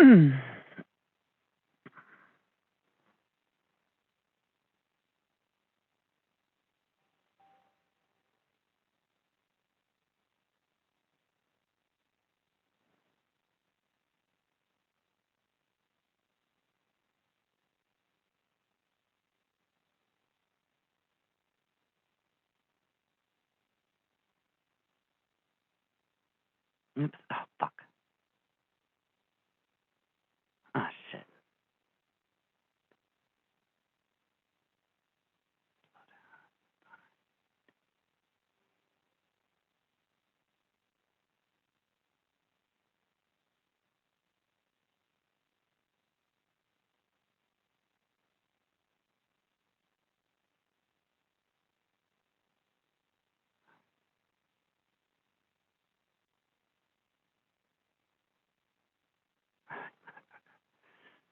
Oops. Oh, fuck. Ah, shit.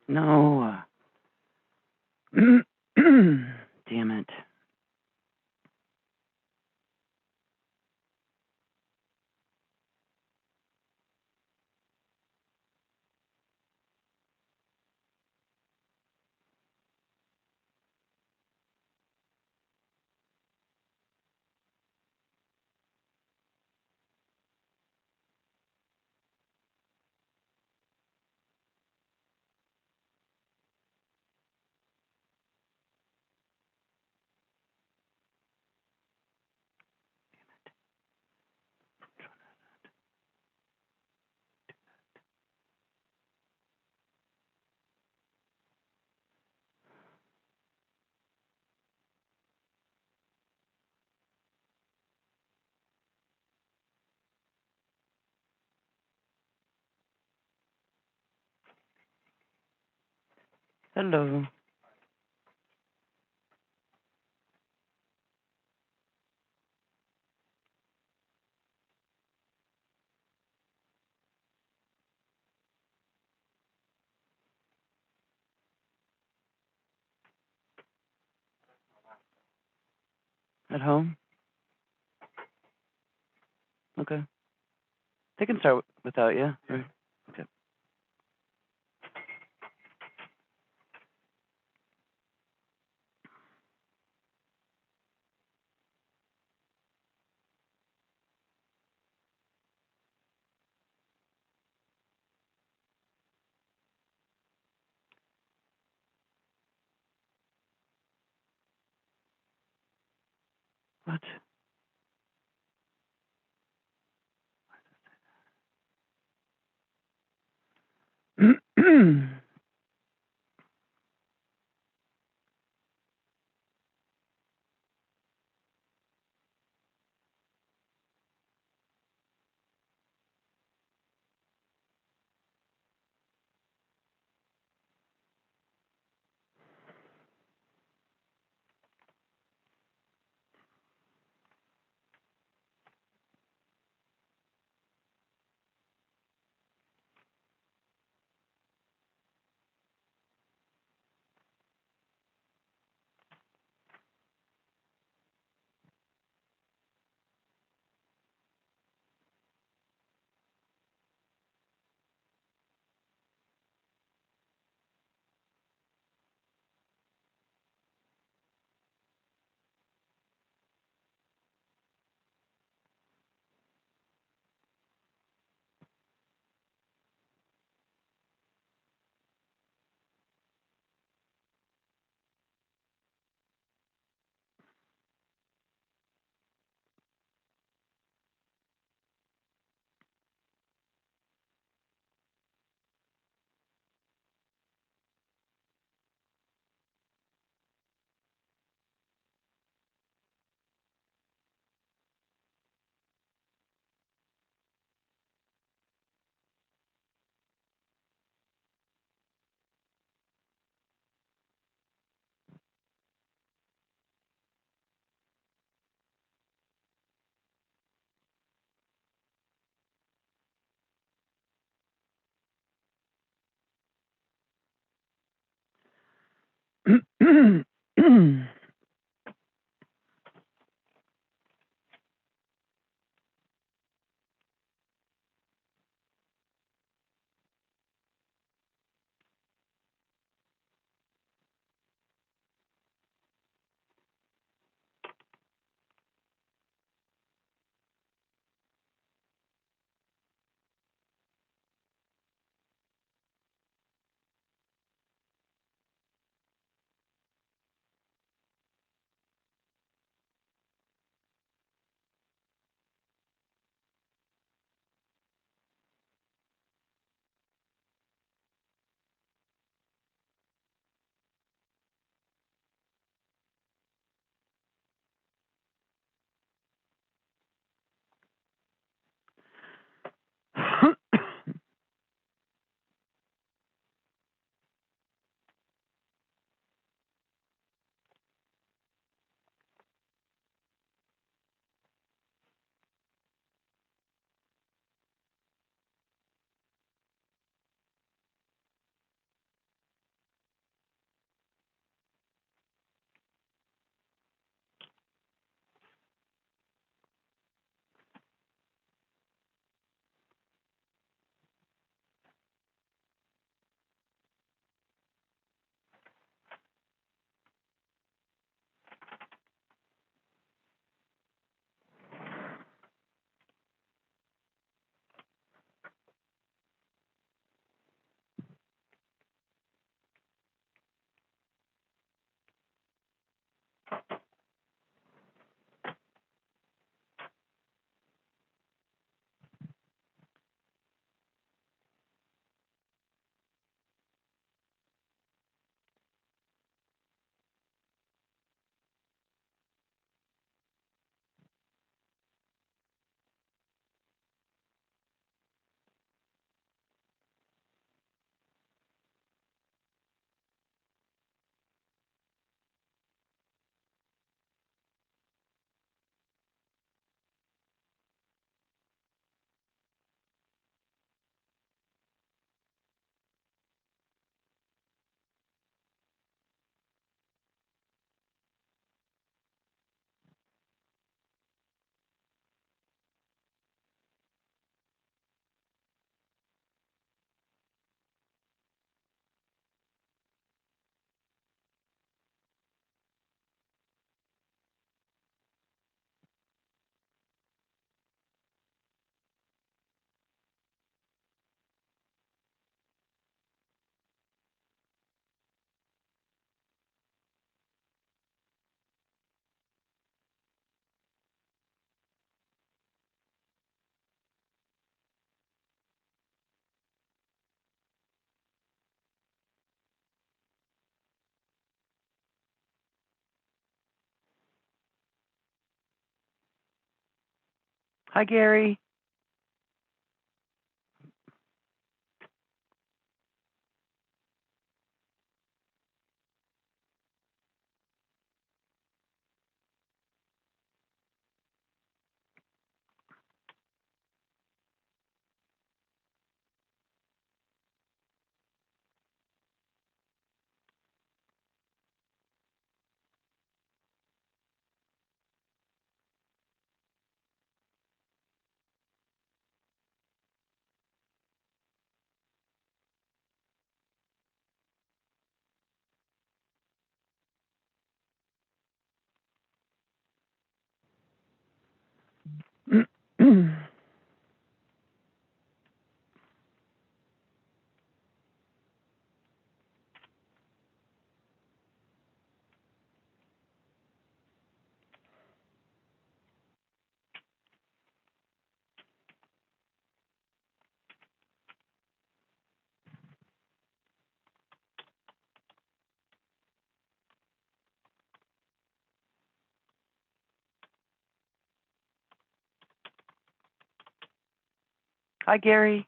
No. Damn it. Hello. At home? Okay. They can start without you. Right? Okay. What? Hi, Gary. Hi, Gary.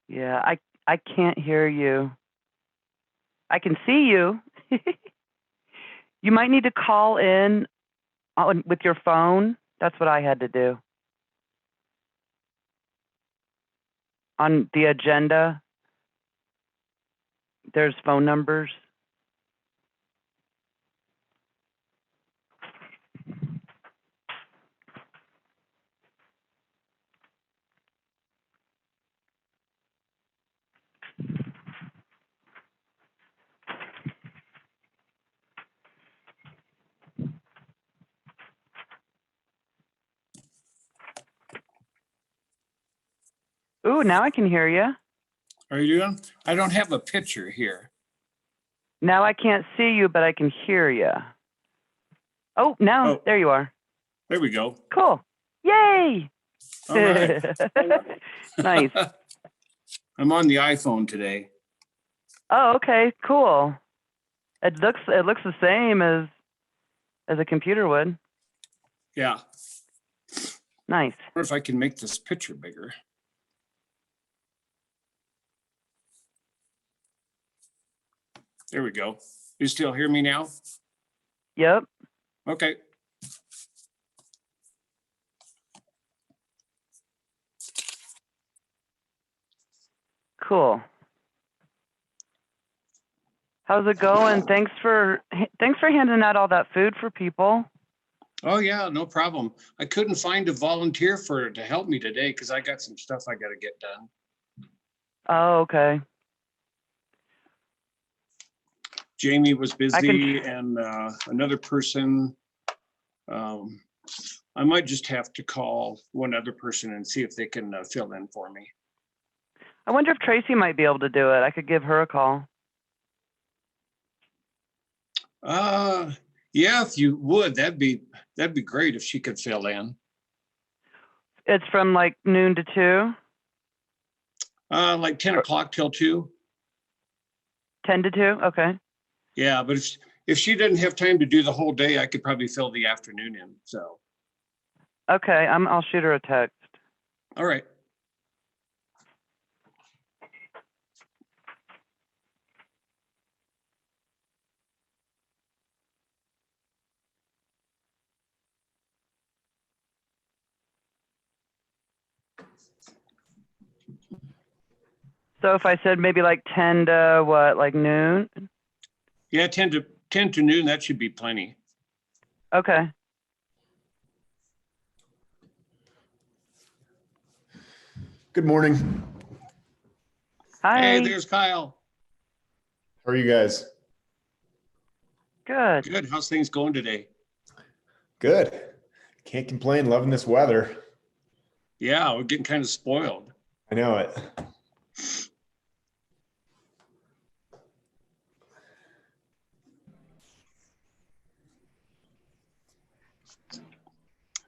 Yeah, I can't hear you. I can see you. You might need to call in with your phone. That's what I had to do. On the agenda, there's phone numbers. Ooh, now I can hear you. Are you doing? I don't have a picture here. Now I can't see you, but I can hear you. Oh, now, Oh. there you are. There we go. Cool. Yay! All right. Nice. I'm on the iPhone today. Oh, okay, cool. It looks the same as a computer would. Yeah. Nice. I wonder if I can make this picture bigger. There we go. You still hear me now? Yep. Okay. Cool. How's it going? Thanks for handing out all that food for people. Oh yeah, no problem. I couldn't find a volunteer to help me today because I got some stuff I got to get done. Oh, okay. Jamie was busy and another person. I might just have to call one other person and see if they can fill in for me. I wonder if Tracy might be able to do it. I could give her a call. Yeah, if you would, that'd be great if she could fill in. It's from like noon to 2? Like 10 o'clock till 2. 10 to 2? Okay. Yeah, but if she doesn't have time to do the whole day, I could probably fill the afternoon in, so. Okay, I'll shoot her a text. All right. So if I said maybe like 10 to what, like noon? Yeah, 10 to noon, that should be plenty. Okay. Good morning. Hi. Hey, there's Kyle. How are you guys? Good. Good. How's things going today? Good. Can't complain. Loving this weather. Yeah, we're getting kind of spoiled. I know it.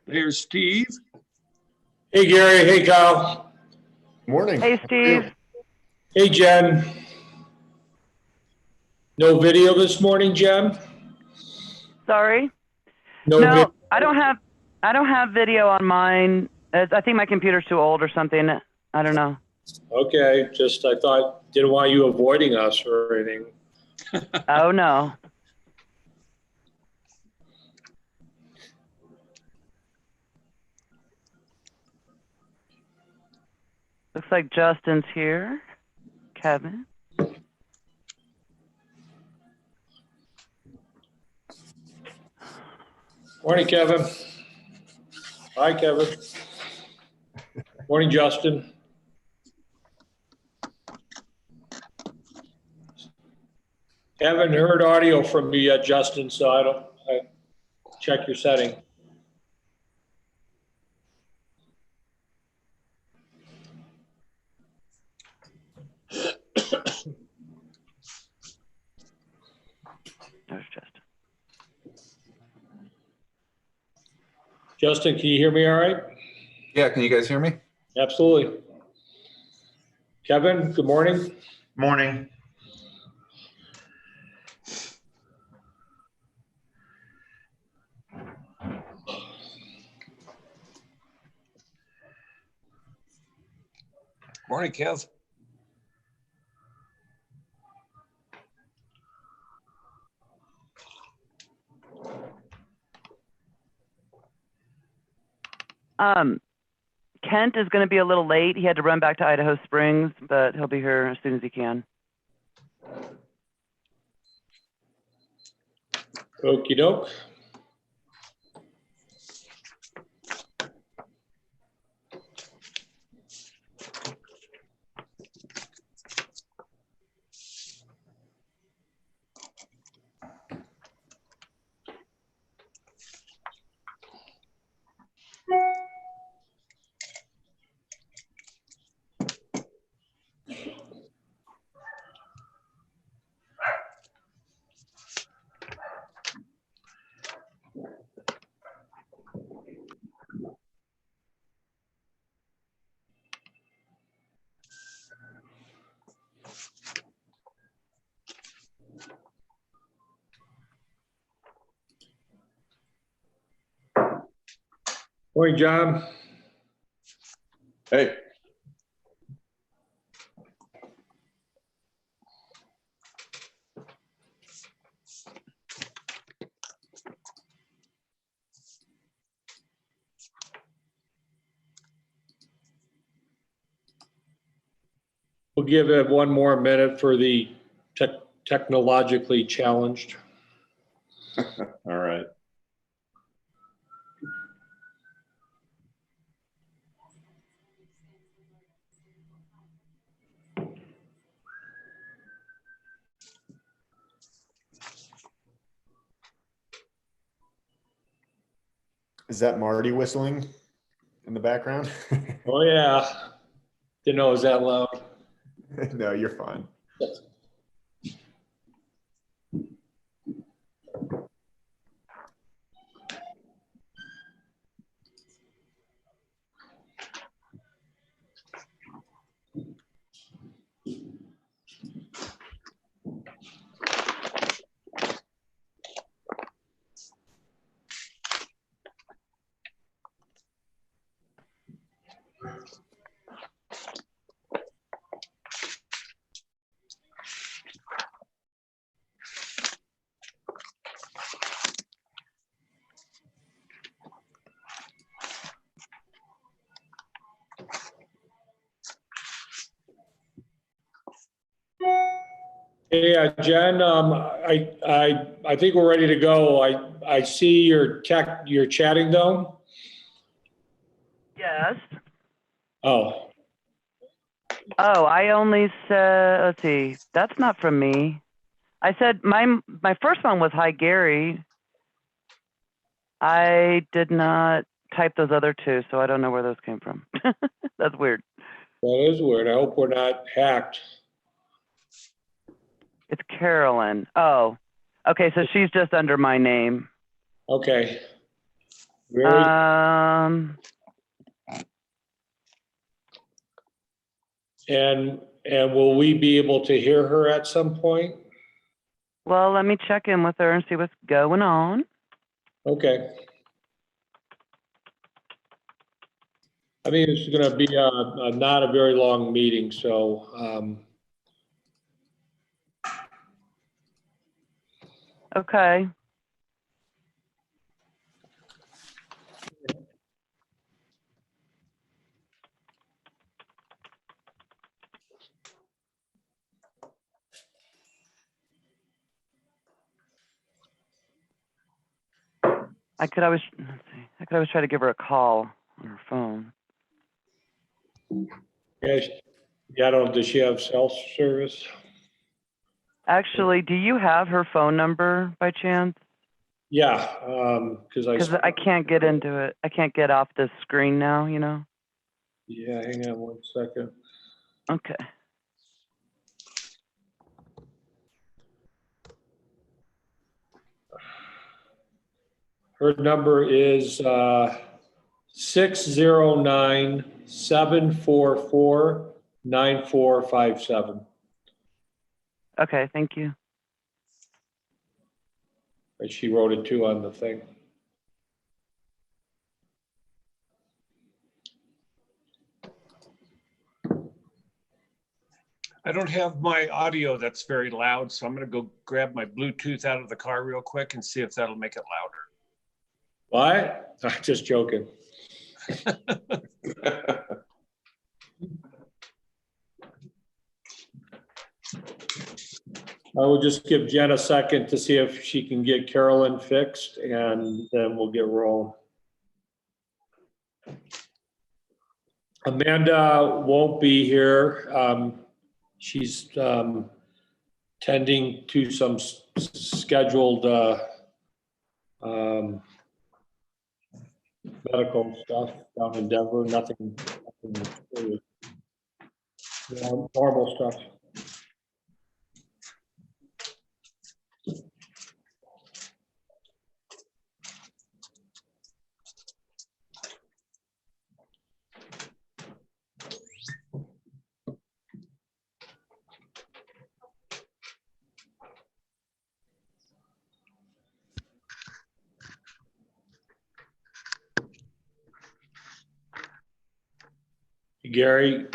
There's Steve. Hey, Gary. Hey, Kyle. Morning. Hey, How are you? Steve. Hey, Jen. No video this morning, Jen? Sorry. No No, video. I don't have video on mine. I think my computer's too old or something. I don't know. Okay, just I thought, didn't want you avoiding us or anything. Oh no. Looks like Justin's here. Kevin. Morning, Kevin. Hi, Kevin. Morning, Justin. Haven't heard audio from you yet, Justin, so I check your setting. There's Justin. Justin, can you hear me all right? Yeah, can you guys hear me? Absolutely. Kevin, good morning. Morning. Morning, Kev. Kent is going to be a little late. He had to run back to Idaho Springs, but he'll be here as soon as he can. Okey doke. Morning, John. Hey. We'll give it one more minute for the technologically challenged. All right. Is that Marty whistling in the background? Oh, yeah. Didn't know it was that loud. No, you're fine. Hey, Jen, I think we're ready to go. I see your chatting though. Yes. Oh, Oh, I only said, let's see, that's not from me. I said my first one was hi Gary. I did not type those other two, so I don't know where those came from. That's weird. that is weird. I hope we're not hacked. It's Carolyn. Oh, okay, so she's just under my name. Okay. Very, and will we be able to hear her at some point? Well, let me check in with her and see what's going on. Okay. I mean, it's gonna be not a very long meeting, so, Okay. I could always, let's see, I could always try to give her a call on her phone. yeah, I don't, does she have cell service? Actually, do you have her phone number by chance? Yeah, because Because I can't get into it. I can't get off this screen now, you know? yeah, hang on one second. Okay. Her number is 609-744-9457. Okay, thank you. And she wrote it too on the thing. I don't have my audio that's very loud, so I'm gonna go grab my Bluetooth out of the car real quick and see if that'll make it louder. What? I'm just joking. I will just give Jen a second to see if she can get Carolyn fixed, and then we'll get rolling. Amanda won't be here. She's tending to some scheduled medical stuff down in Denver. Nothing serious. Normal stuff. Gary,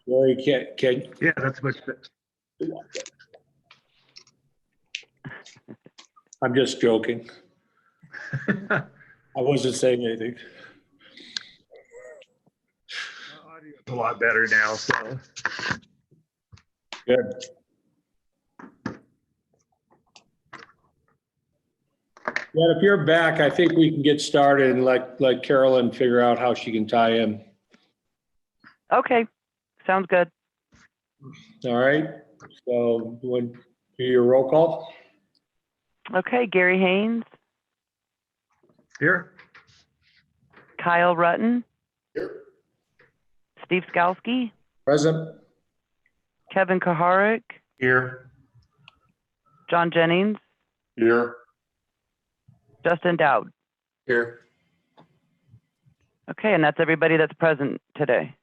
can Yeah, that's much better. I'm just joking. I wasn't saying anything. Audio's a lot better now, so. Good. Yeah, if you're back, I think we can get started and let Carolyn figure out how she can tie in. Okay, sounds good. All right, so you want to do your roll call? Okay, Gary Haynes, Here? Kyle Rutten, Here. Steve Skalski, Present? Kevin Kaharik, Here. John Jennings, Here. Justin Dowd. Here. Okay, and that's everybody that's present today.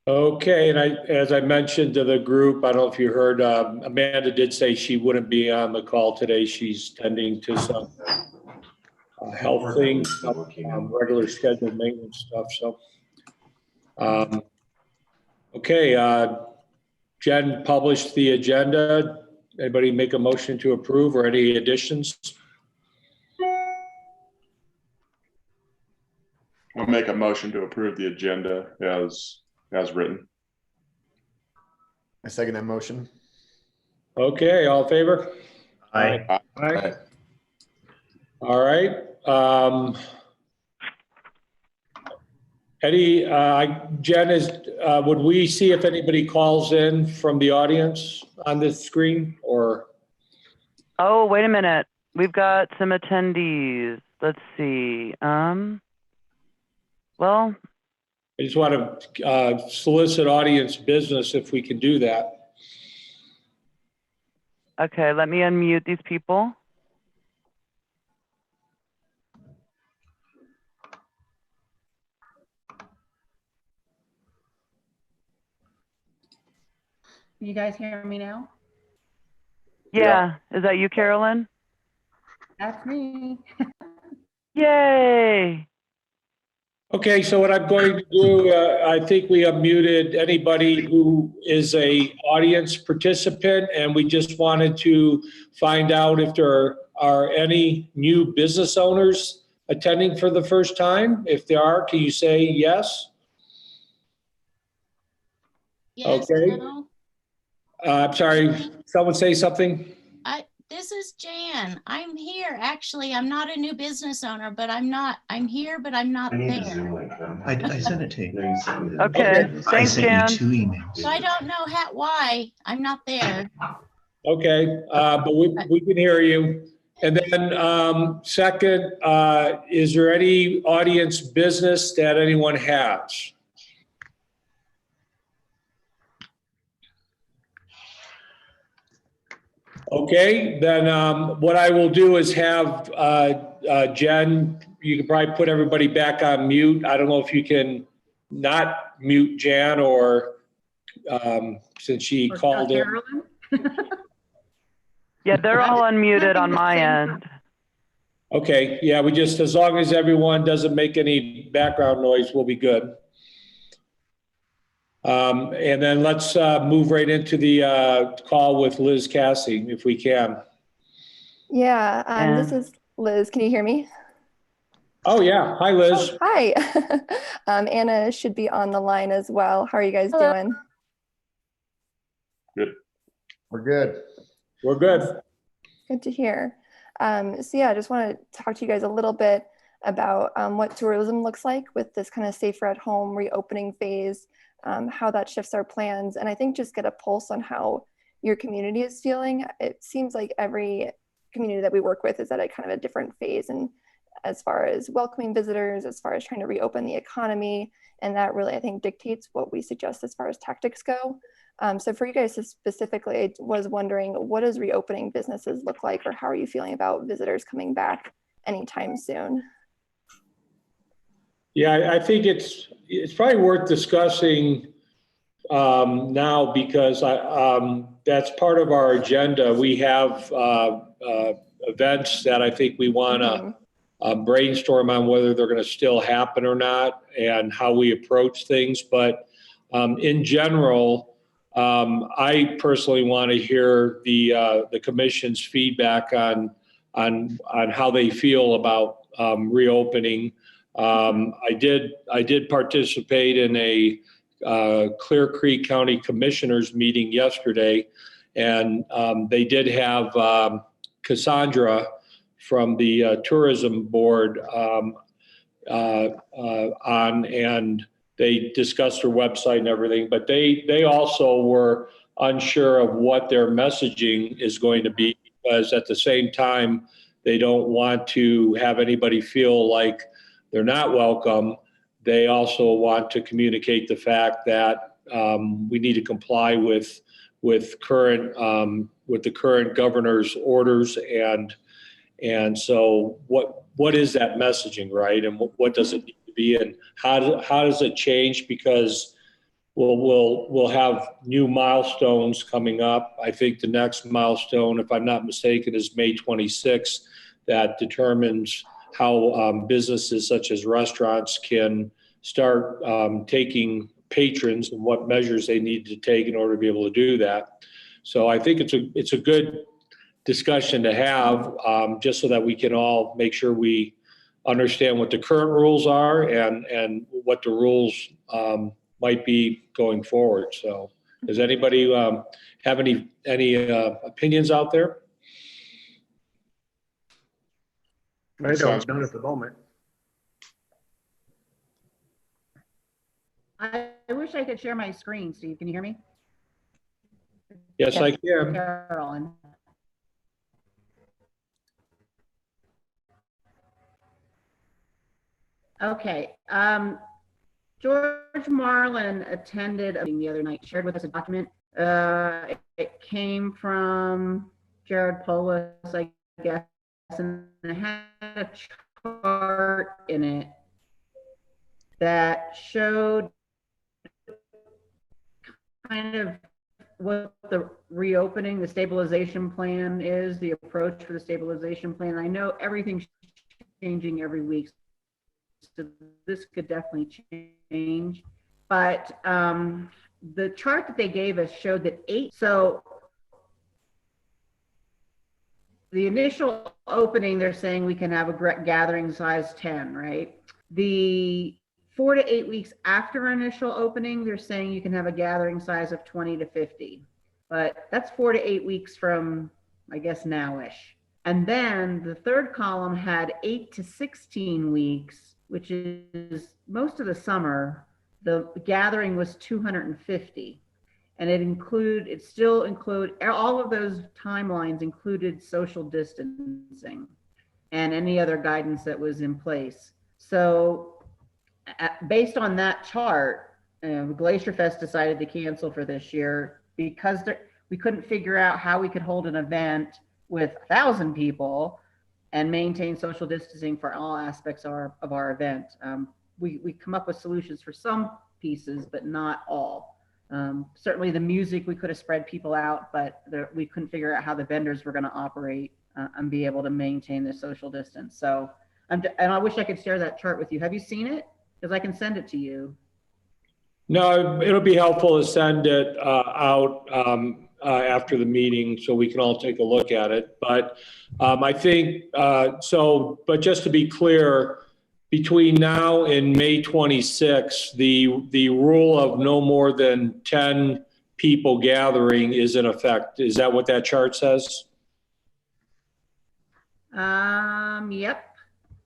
Okay, and as I mentioned to the group, I don't know if you heard, Amanda did say she wouldn't be on the call today. She's tending to some health things, regular scheduled maintenance stuff, so. Okay, Jen published the agenda. Anybody make a motion to approve or any additions? I'll make a motion to approve the agenda as written. I second that motion. Okay, all in favor? Aye. Aye. All right. Eddie, Jen, would we see if anybody calls in from the audience on this screen or? Oh, wait a minute. We've got some attendees. Let's see. Well, I just want to solicit audience business if we can do that. okay, let me unmute these people. you guys hear me now? Yeah. Is that you, Carolyn? That's me. Yay. Okay, so what I'm going to do, I think we have muted anybody who is a audience participant, and we just wanted to find out if there are any new business owners attending for the first time. If there are, can you say yes? Yes, Okay. no. I'm sorry, someone say something? This is Jan. I'm here. Actually, I'm not a new business owner, but I'm here, but I'm not there. I sent it to you. Okay. I Thanks, sent Jan. you 2 emails. So I don't know why I'm not there. Okay, but we can hear you. And then second, is there any audience business that anyone has? Okay, then what I will do is have Jen, you can probably put everybody back on mute. I don't know if you can not mute Jan or since she called in. Carolyn? Yeah, they're all unmuted on my end. Okay, yeah, we just, as long as everyone doesn't make any background noise, we'll be good. And then let's move right into the call with Liz Cassie, if we can. Yeah, this is Liz. Can you hear me? Oh, yeah. Hi, Liz. Oh, hi. Anna should be on the line as well. How are you guys doing? Good. We're good. We're good. Good to hear. So yeah, I just want to talk to you guys a little bit about what tourism looks like with this kind of safer at home reopening phase, how that shifts our plans, and I think just get a pulse on how your community is feeling. It seems like every community that we work with is at a kind of a different phase, and as far as welcoming visitors, as far as trying to reopen the economy, and that really, I think, dictates what we suggest as far as tactics go. So for you guys specifically, I was wondering, what does reopening businesses look like, or how are you feeling about visitors coming back anytime soon? Yeah, I think it's probably worth discussing now because that's part of our agenda. We have events that I think we want to brainstorm on whether they're going to still happen or not and how we approach things. But in general, I personally want to hear the commission's feedback on how they feel about reopening. I did participate in a Clear Creek County Commissioners meeting yesterday, and they did have Cassandra from the Tourism Board on, and they discussed their website and everything, but they also were unsure of what their messaging is going to be, because at the same time, they don't want to have anybody feel like they're not welcome. They also want to communicate the fact that we need to comply with the current governor's orders, and so what is that messaging, right? And what does it need to be, and how does it change? Because we'll have new milestones coming up. I think the next milestone, if I'm not mistaken, is May 26th. That determines how businesses such as restaurants can start taking patrons and what measures they need to take in order to be able to do that. So I think it's a good discussion to have, just so that we can all make sure we understand what the current rules are and what the rules might be going forward. So does anybody have any opinions out there? I don't, none at the moment. I wish I could share my screen, Steve. Can you hear me? Yes, I can. Carolyn. Okay. George Marlin attended a meeting the other night, shared with us a document. It came from Jared Polis, I guess, and it had a chart in it that showed kind of the reopening, the stabilization plan is, the approach for the stabilization plan. I know everything's changing every week, so this could definitely change. But the chart that they gave us showed that so the initial opening, they're saying we can have a gathering size 10, right? The 4 to 8 weeks after initial opening, they're saying you can have a gathering size of 20 to 50. But that's 4 to 8 weeks from, I guess, now-ish. And then the third column had 8 to 16 weeks, which is most of the summer. The gathering was 250. And it still include, all of those timelines included social distancing and any other guidance that was in place. So based on that chart, Glacier Fest decided to cancel for this year because we couldn't figure out how we could hold an event with 1,000 people and maintain social distancing for all aspects of our event. We come up with solutions for some pieces, but not all. Certainly the music, we could have spread people out, but we couldn't figure out how the vendors were going to operate and be able to maintain the social distance. So, and I wish I could share that chart with you. Have you seen it? Because I can send it to you. No, it'll be helpful to send it out after the meeting so we can all take a look at it. But I think, but just to be clear, between now and May 26th, the rule of no more than 10 people gathering is in effect. Is that what that chart says? Yep.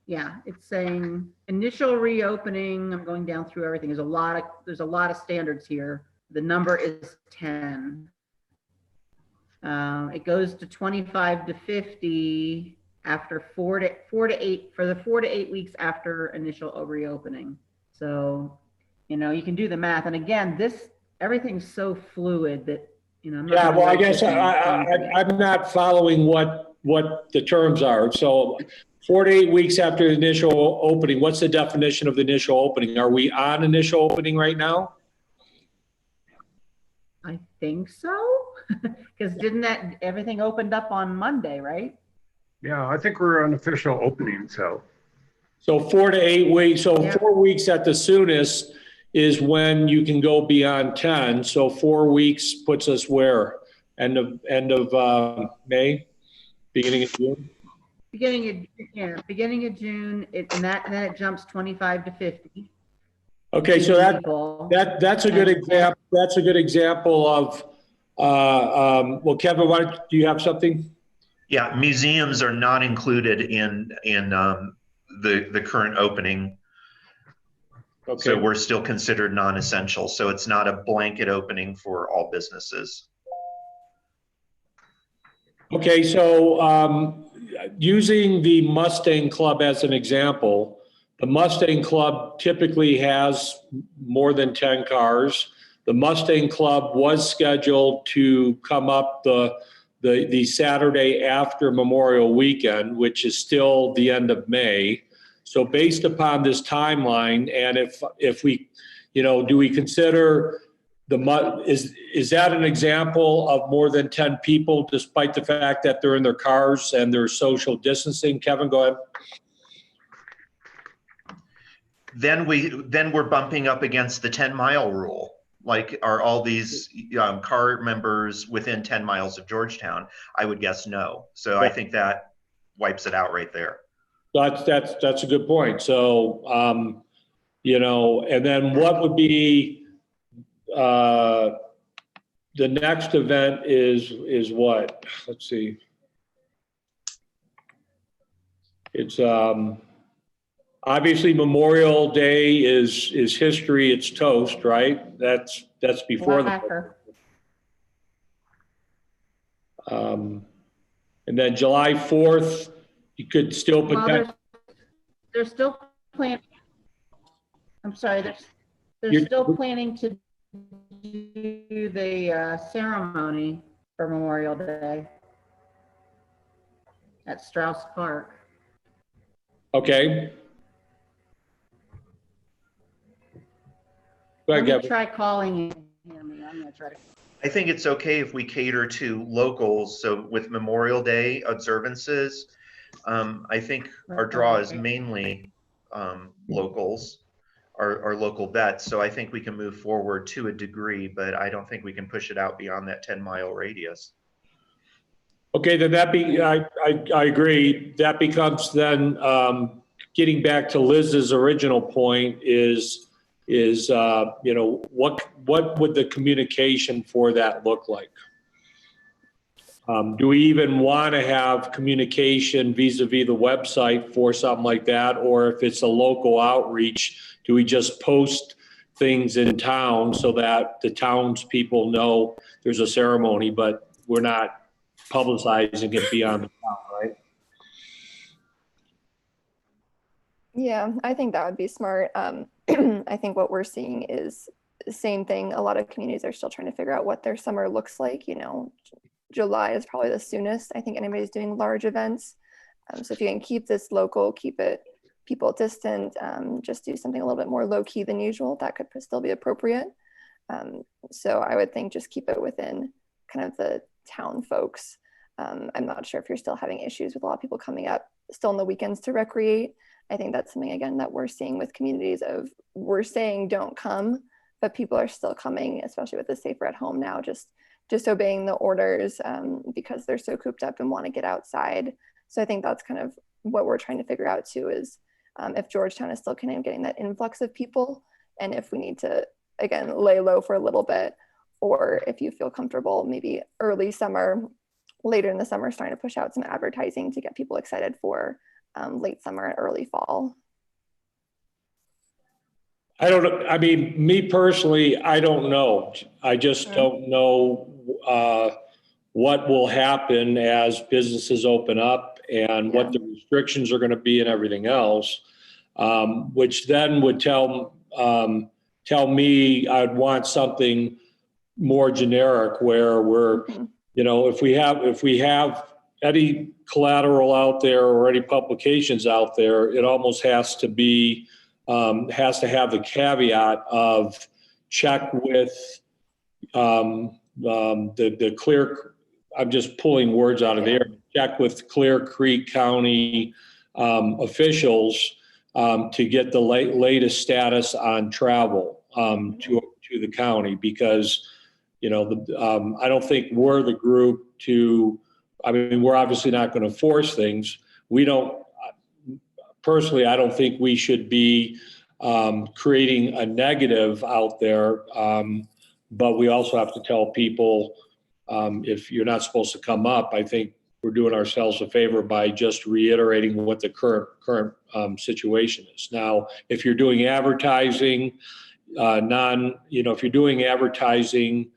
Yeah, it's saying initial reopening. I'm going down through everything. There's a lot of standards here. The number is 10. It goes to 25 to 50 after 4 to 8 for the 4 to 8 weeks after initial reopening. So, you can do the math. And again, everything's so fluid that, Yeah, well, I guess I'm not following what the terms are. So 4 to 8 weeks after the initial opening, what's the definition of the initial opening? Are we on initial opening right now? I think so. Because didn't everything opened up on Monday, right? Yeah, I think we're on official opening, so. So 4 to 8 weeks, so Yeah. 4 weeks at the soonest is when you can go beyond 10. So 4 weeks puts us where? End of May, beginning of June? Beginning of June, and then it jumps 25 to 50. Okay, so that's a good example. That's a good example of, well, Kevin, do you have something? Yeah, museums are not included in the current opening. Okay. So we're still considered non-essential. So it's not a blanket opening for all businesses. Okay, so using the Mustang Club as an example, the Mustang Club typically has more than 10 cars. The Mustang Club was scheduled to come up the Saturday after Memorial Weekend, which is still the end of May. So based upon this timeline, and if we, do we consider is that an example of more than 10 people, despite the fact that they're in their cars and they're social distancing? Kevin, go ahead. Then we're bumping up against the 10-mile rule. Like, are all these car members within 10 miles of Georgetown? I would guess no. So I think that wipes it out right there. That's a good point. So, and then what would be the next event is what? Let's see. It's obviously Memorial Day is history. It's toast, right? That's before Whacker. And then July 4th, you could still Well, they're still planning. I'm sorry, they're still planning to do the ceremony for Memorial Day at Strauss Park. Okay. Go ahead, Let me Kevin. try calling him. I'm gonna try to. I think it's okay if we cater to locals. So with Memorial Day observances, I think our draw is mainly locals, our local vets. So I think we can move forward to a degree, but I don't think we can push it out beyond that 10-mile radius. Okay, then I agree. That becomes then, getting back to Liz's original point is, you know, what would the communication for that look like? Do we even want to have communication vis-a-vis the website for something like that? Or if it's a local outreach, do we just post things in town so that the townspeople know there's a ceremony, but we're not publicizing it beyond the town, right? Yeah, I think that would be smart. I think what we're seeing is the same thing. A lot of communities are still trying to figure out what their summer looks like. You know, July is probably the soonest I think anybody's doing large events. So if you can keep this local, keep it people distant, just do something a little bit more low key than usual, that could still be appropriate. So I would think just keep it within kind of the town folks. I'm not sure if you're still having issues with a lot of people coming up still on the weekends to recreate. I think that's something, again, that we're seeing with communities of, we're saying don't come, but people are still coming, especially with the safer at home now, just obeying the orders because they're so cooped up and want to get outside. So I think that's kind of what we're trying to figure out too, is if Georgetown is still kind of getting that influx of people, and if we need to, again, lay low for a little bit, or if you feel comfortable, maybe early summer, later in the summer, starting to push out some advertising to get people excited for late summer and early fall. I don't know. I mean, me personally, I don't know. I just don't know what will happen as businesses open up and what the restrictions are going to be and everything else, which then would tell me I'd want something more generic where we're, you know, if we have any collateral out there or any publications out there, it almost has to be, has to have the caveat of check with the Clear, I'm just pulling words out of the air, check with Clear Creek County officials to get the latest status on travel to the county, because, you know, I don't think we're the group to, I mean, we're obviously not going to force things. We don't, personally, I don't think we should be creating a negative out there. But we also have to tell people, if you're not supposed to come up, I think we're doing ourselves a favor by just reiterating what the current situation is. Now, if you're doing advertising, if you're doing advertising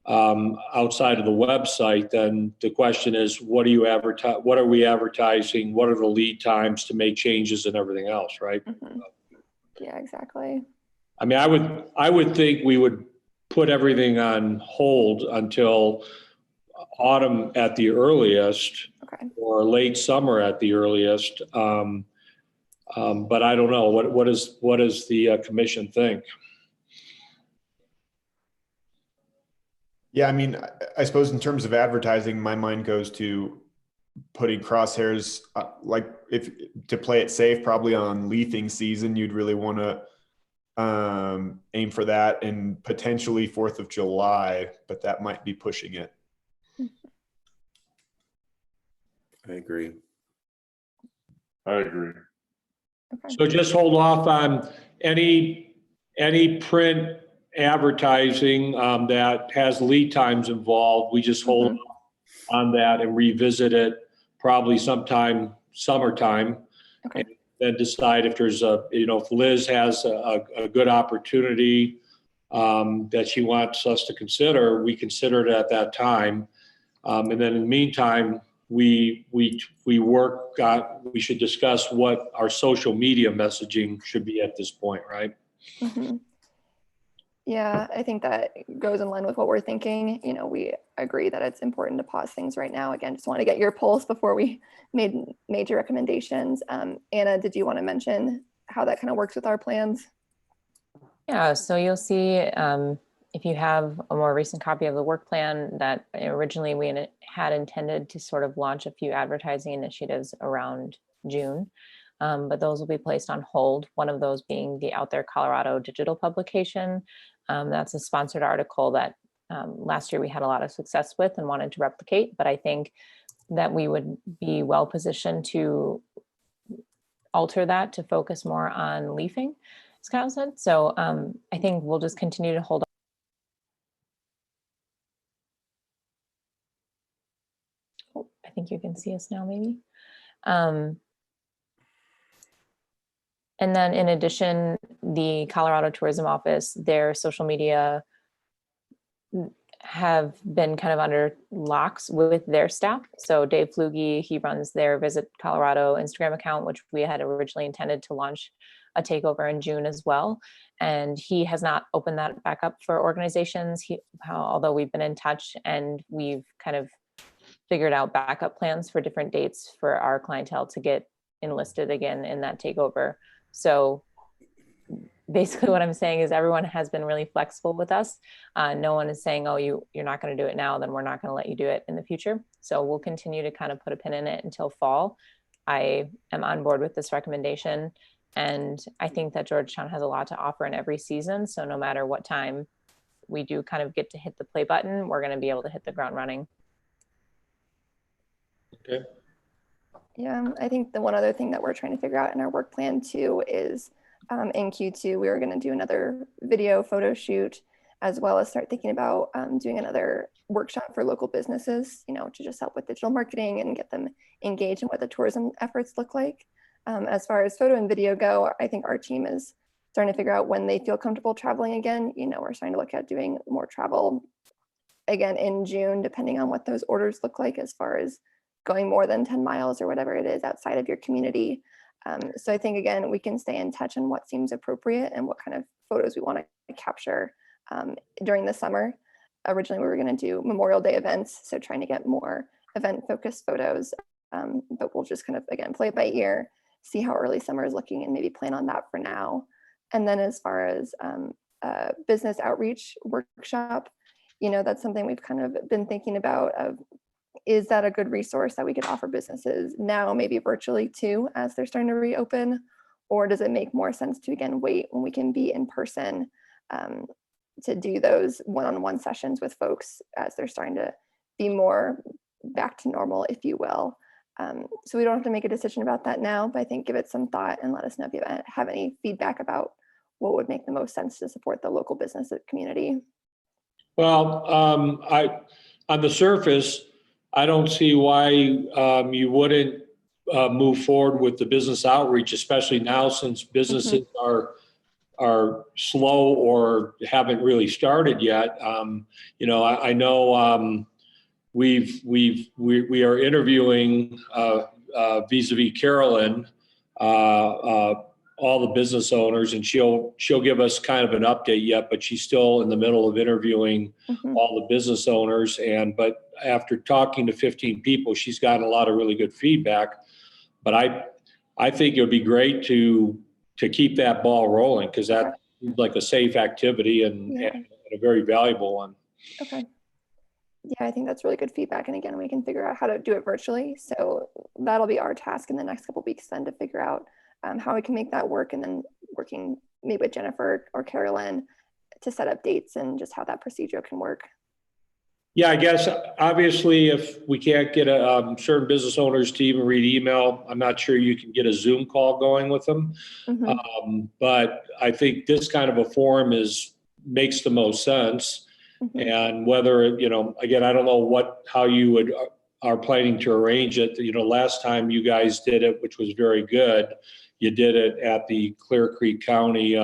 outside of the website, then the question is, what are we advertising? What are the lead times to make changes and everything else, right? Yeah, exactly. I mean, I would think we would put everything on hold until autumn at the earliest, or late summer at the earliest. But I don't know. What does the commission think? Yeah, I mean, I suppose in terms of advertising, my mind goes to putting crosshairs, like if to play it safe, probably on leafing season, you'd really want to aim for that, and potentially 4th of July, but that might be pushing it. I agree. So just hold off on any print advertising that has lead times involved. We just hold on that and revisit it probably sometime summertime, and then decide if there's if Liz has a good opportunity that she wants us to consider, we consider it at that time. And then in the meantime, we should discuss what our social media messaging should be at this point, right? Yeah, I think that goes in line with what we're thinking. You know, we agree that it's important to pause things right now. Again, just want to get your pulse before we made major recommendations. Anna, did you want to mention how that kind of works with our plans? Yeah, so you'll see If you have a more recent copy of the work plan, that originally we had intended to sort of launch a few advertising initiatives around June, but those will be placed on hold. One of those being the Out There Colorado digital publication. That's a sponsored article that last year we had a lot of success with and wanted to replicate, but I think that we would be well positioned to alter that to focus more on leafing, as Kyle said. So I think we'll just continue to hold. Oh, I think you can see us now, maybe. And then in addition, the Colorado Tourism Office, their social media have been kind of under locks with their staff. So Dave Flugie, he runs their Visit Colorado Instagram account, which we had originally intended to launch a takeover in June as well. And he has not opened that back up for organizations, although we've been in touch and we've kind of figured out backup plans for different dates for our clientele to get enlisted again in that takeover. So basically what I'm saying is everyone has been really flexible with us. No one is saying, oh, you're not going to do it now, then we're not going to let you do it in the future. So we'll continue to kind of put a pin in it until fall. I am on board with this recommendation. And I think that Georgetown has a lot to offer in every season. So no matter what time we do kind of get to hit the play button, we're going to be able to hit the ground running. Okay. Yeah, I think the one other thing that we're trying to figure out in our work plan too is in Q2, we were going to do another video photo shoot, as well as start thinking about doing another workshop for local businesses, you know, to just help with digital marketing and get them engaged in what the tourism efforts look like. As far as photo and video go, I think our team is starting to figure out when they feel comfortable traveling again. You know, we're starting to look at doing more travel again in June, depending on what those orders look like as far as going more than 10 miles or whatever it is outside of your community. So I think, again, we can stay in touch on what seems appropriate and what kind of photos we want to capture during the summer. Originally, we were going to do Memorial Day events, so trying to get more event-focused photos, but we'll just kind of, again, play it by ear, see how early summer is looking and maybe plan on that for now. And then as far as business outreach workshop, you know, that's something we've kind of been thinking about of, is that a good resource that we could offer businesses now, maybe virtually too, as they're starting to reopen? Or does it make more sense to, again, wait when we can be in person to do those one-on-one sessions with folks as they're starting to be more back to normal, if you will? So we don't have to make a decision about that now, but I think give it some thought and let us know if you have any feedback about what would make the most sense to support the local business community. Well, on the surface, I don't see why you wouldn't move forward with the business outreach, especially now since businesses are slow or haven't really started yet. You know, I know we are interviewing vis-a-vis Carolyn, all the business owners, and she'll give us kind of an update yet, but she's still in the middle of interviewing all the business owners. But after talking to 15 people, she's gotten a lot of really good feedback. But I think it would be great to keep that ball rolling, because that seems like a safe activity and a very valuable one. Okay. Yeah, I think that's really good feedback. And again, we can figure out how to do it virtually. So that'll be our task in the next couple of weeks then, to figure out how we can make that work, and then working maybe with Jennifer or Carolyn to set up dates and just how that procedure can work. Yeah, I guess obviously if we can't get certain business owners to even read email, I'm not sure you can get a Zoom call going with them. But I think this kind of a forum makes the most sense. And whether, you know, again, I don't know how you are planning to arrange it. You know, last time you guys did it, which was very good, you did it at the Clear Creek County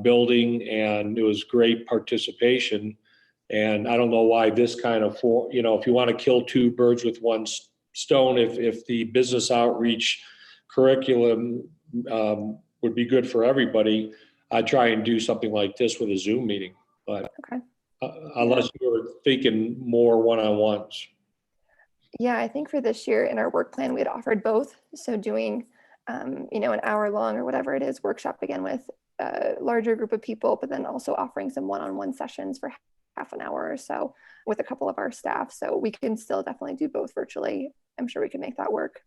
building, and it was great participation. And I don't know why this kind of, you know, if you want to kill two birds with one stone, if the business outreach curriculum would be good for everybody, I'd try and do something like this with a Zoom meeting. But unless you were thinking more one-on-ones. Yeah, I think for this year in our work plan, we had offered both. So doing, you know, an hour long or whatever it is workshop again with a larger group of people, but then also offering some one-on-one sessions for half an hour or so with a couple of our staff. So we can still definitely do both virtually. I'm sure we can make that work.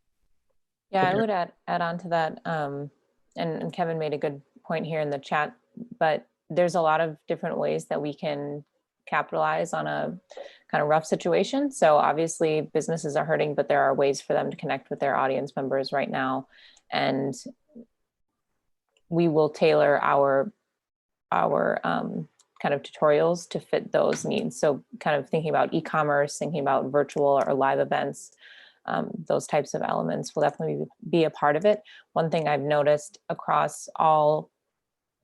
Yeah, I would add on to that. And Kevin made a good point here in the chat, but there's a lot of different ways that we can capitalize on a kind of rough situation. So obviously businesses are hurting, but there are ways for them to connect with their audience members right now. And we will tailor our kind of tutorials to fit those needs. So kind of thinking about e-commerce, thinking about virtual or live events, those types of elements will definitely be a part of it. One thing I've noticed across all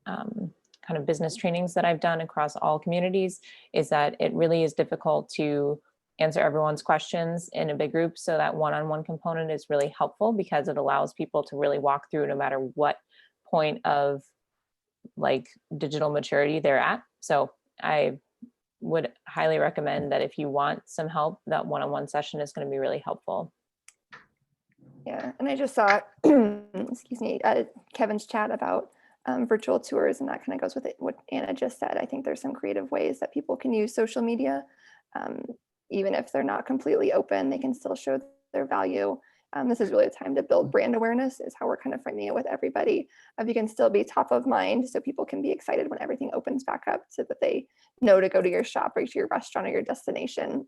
kind of business trainings that I've done across all communities is that it really is difficult to answer everyone's questions in a big group. So that one-on-one component is really helpful because it allows people to really walk through no matter what point of like digital maturity they're at. So I would highly recommend that if you want some help, that one-on-one session is going to be really helpful. Yeah, and I just saw, excuse me, Kevin's chat about virtual tours, and that kind of goes with it, what Anna just said. I think there's some creative ways that people can use social media. Even if they're not completely open, they can still show their value. This is really a time to build brand awareness is how we're kind of framing it with everybody. You can still be top of mind so people can be excited when everything opens back up so that they know to go to your shop or to your restaurant or your destination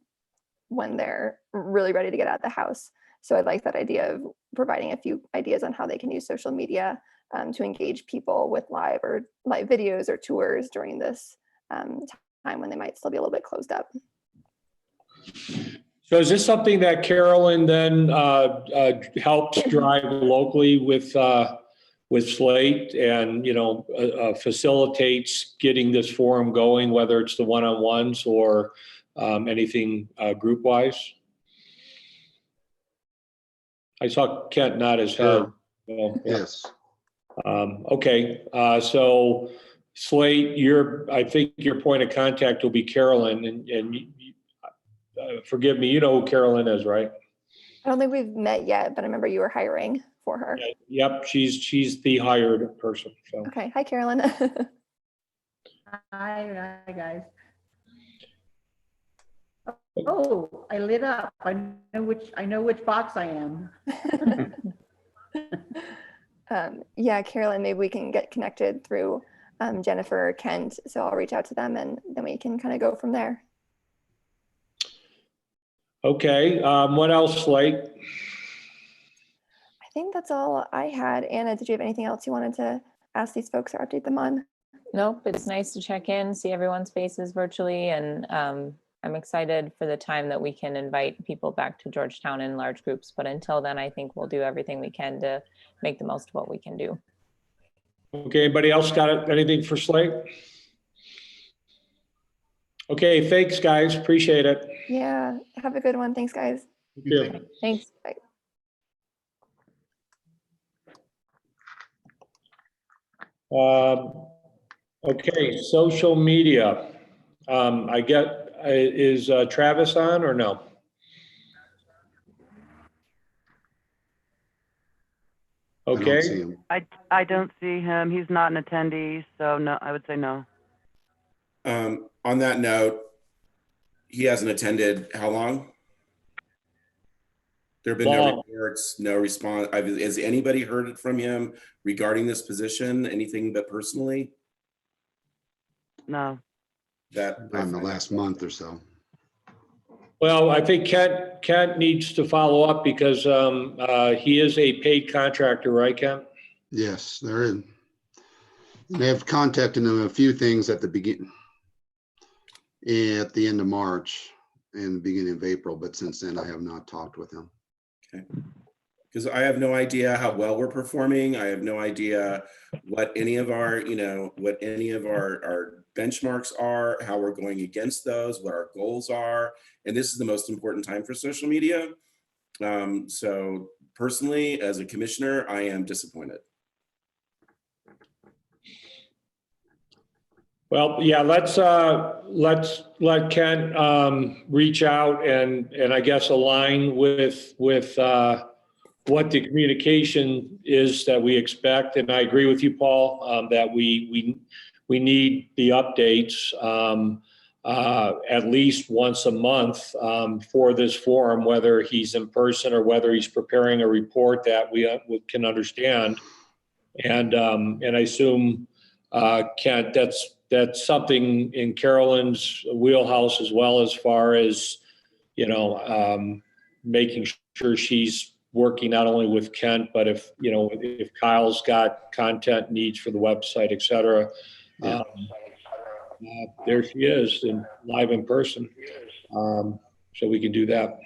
when they're really ready to get out of the house. So I like that idea of providing a few ideas on how they can use social media to engage people with live videos or tours during this time when they might still be a little bit closed up. So is this something that Carolyn then helps drive locally with Slate and, you know, facilitates getting this forum going, whether it's the one-on-ones or anything group-wise? I saw Kent nod his head. Well, yes. Okay, so Slate, I think your point of contact will be Carolyn, and forgive me, you know who Carolyn is, right? I don't think we've met yet, but I remember you were hiring for her. Yep, she's the hired person. So. Okay, hi Carolyn. Hi guys. Oh, I lit up. I know which box I am. Yeah, Carolyn, maybe we can get connected through Jennifer or Kent. So I'll reach out to them and then we can kind of go from there. Okay, what else, Slate? I think that's all I had. Anna, did you have anything else you wanted to ask these folks or update them on? Nope, it's nice to check in, see everyone's faces virtually, and I'm excited for the time that we can invite people back to Georgetown in large groups. But until then, I think we'll do everything we can to make the most of what we can do. Okay, anybody else got anything for Slate? Okay, thanks guys, appreciate it. Yeah, have a good one. Thanks guys. You too. Thanks. Bye. Okay, social media. Is Travis on or no? Okay. I don't see him. He's not an attendee, so no, I would say no. On that note, he hasn't attended how long? There have been no reports, no response. Has anybody heard from him regarding this position? Anything but personally? No. Not in the last month or so. Well, I think Kent needs to follow up because he is a paid contractor, right, Kent? Yes, they're in. They have contacted them a few things at the beginning, at the end of March and the beginning of April, but since then I have not talked with him. Okay. Because I have no idea how well we're performing. I have no idea what any of our, our benchmarks are, how we're going against those, what our goals are. And this is the most important time for social media. So personally, as a commissioner, I am disappointed. Well, yeah, let's let Kent reach out and I guess align with what the communication is that we expect. And I agree with you, Paul, that we need the updates at least once a month for this forum, whether he's in person or whether he's preparing a report that we can understand. And I assume, Kent, that's something in Carolyn's wheelhouse as well, as far as, making sure she's working not only with Kent, but if Kyle's got content needs for the website, et cetera. Yeah. There she is, and live in person. So we can do that.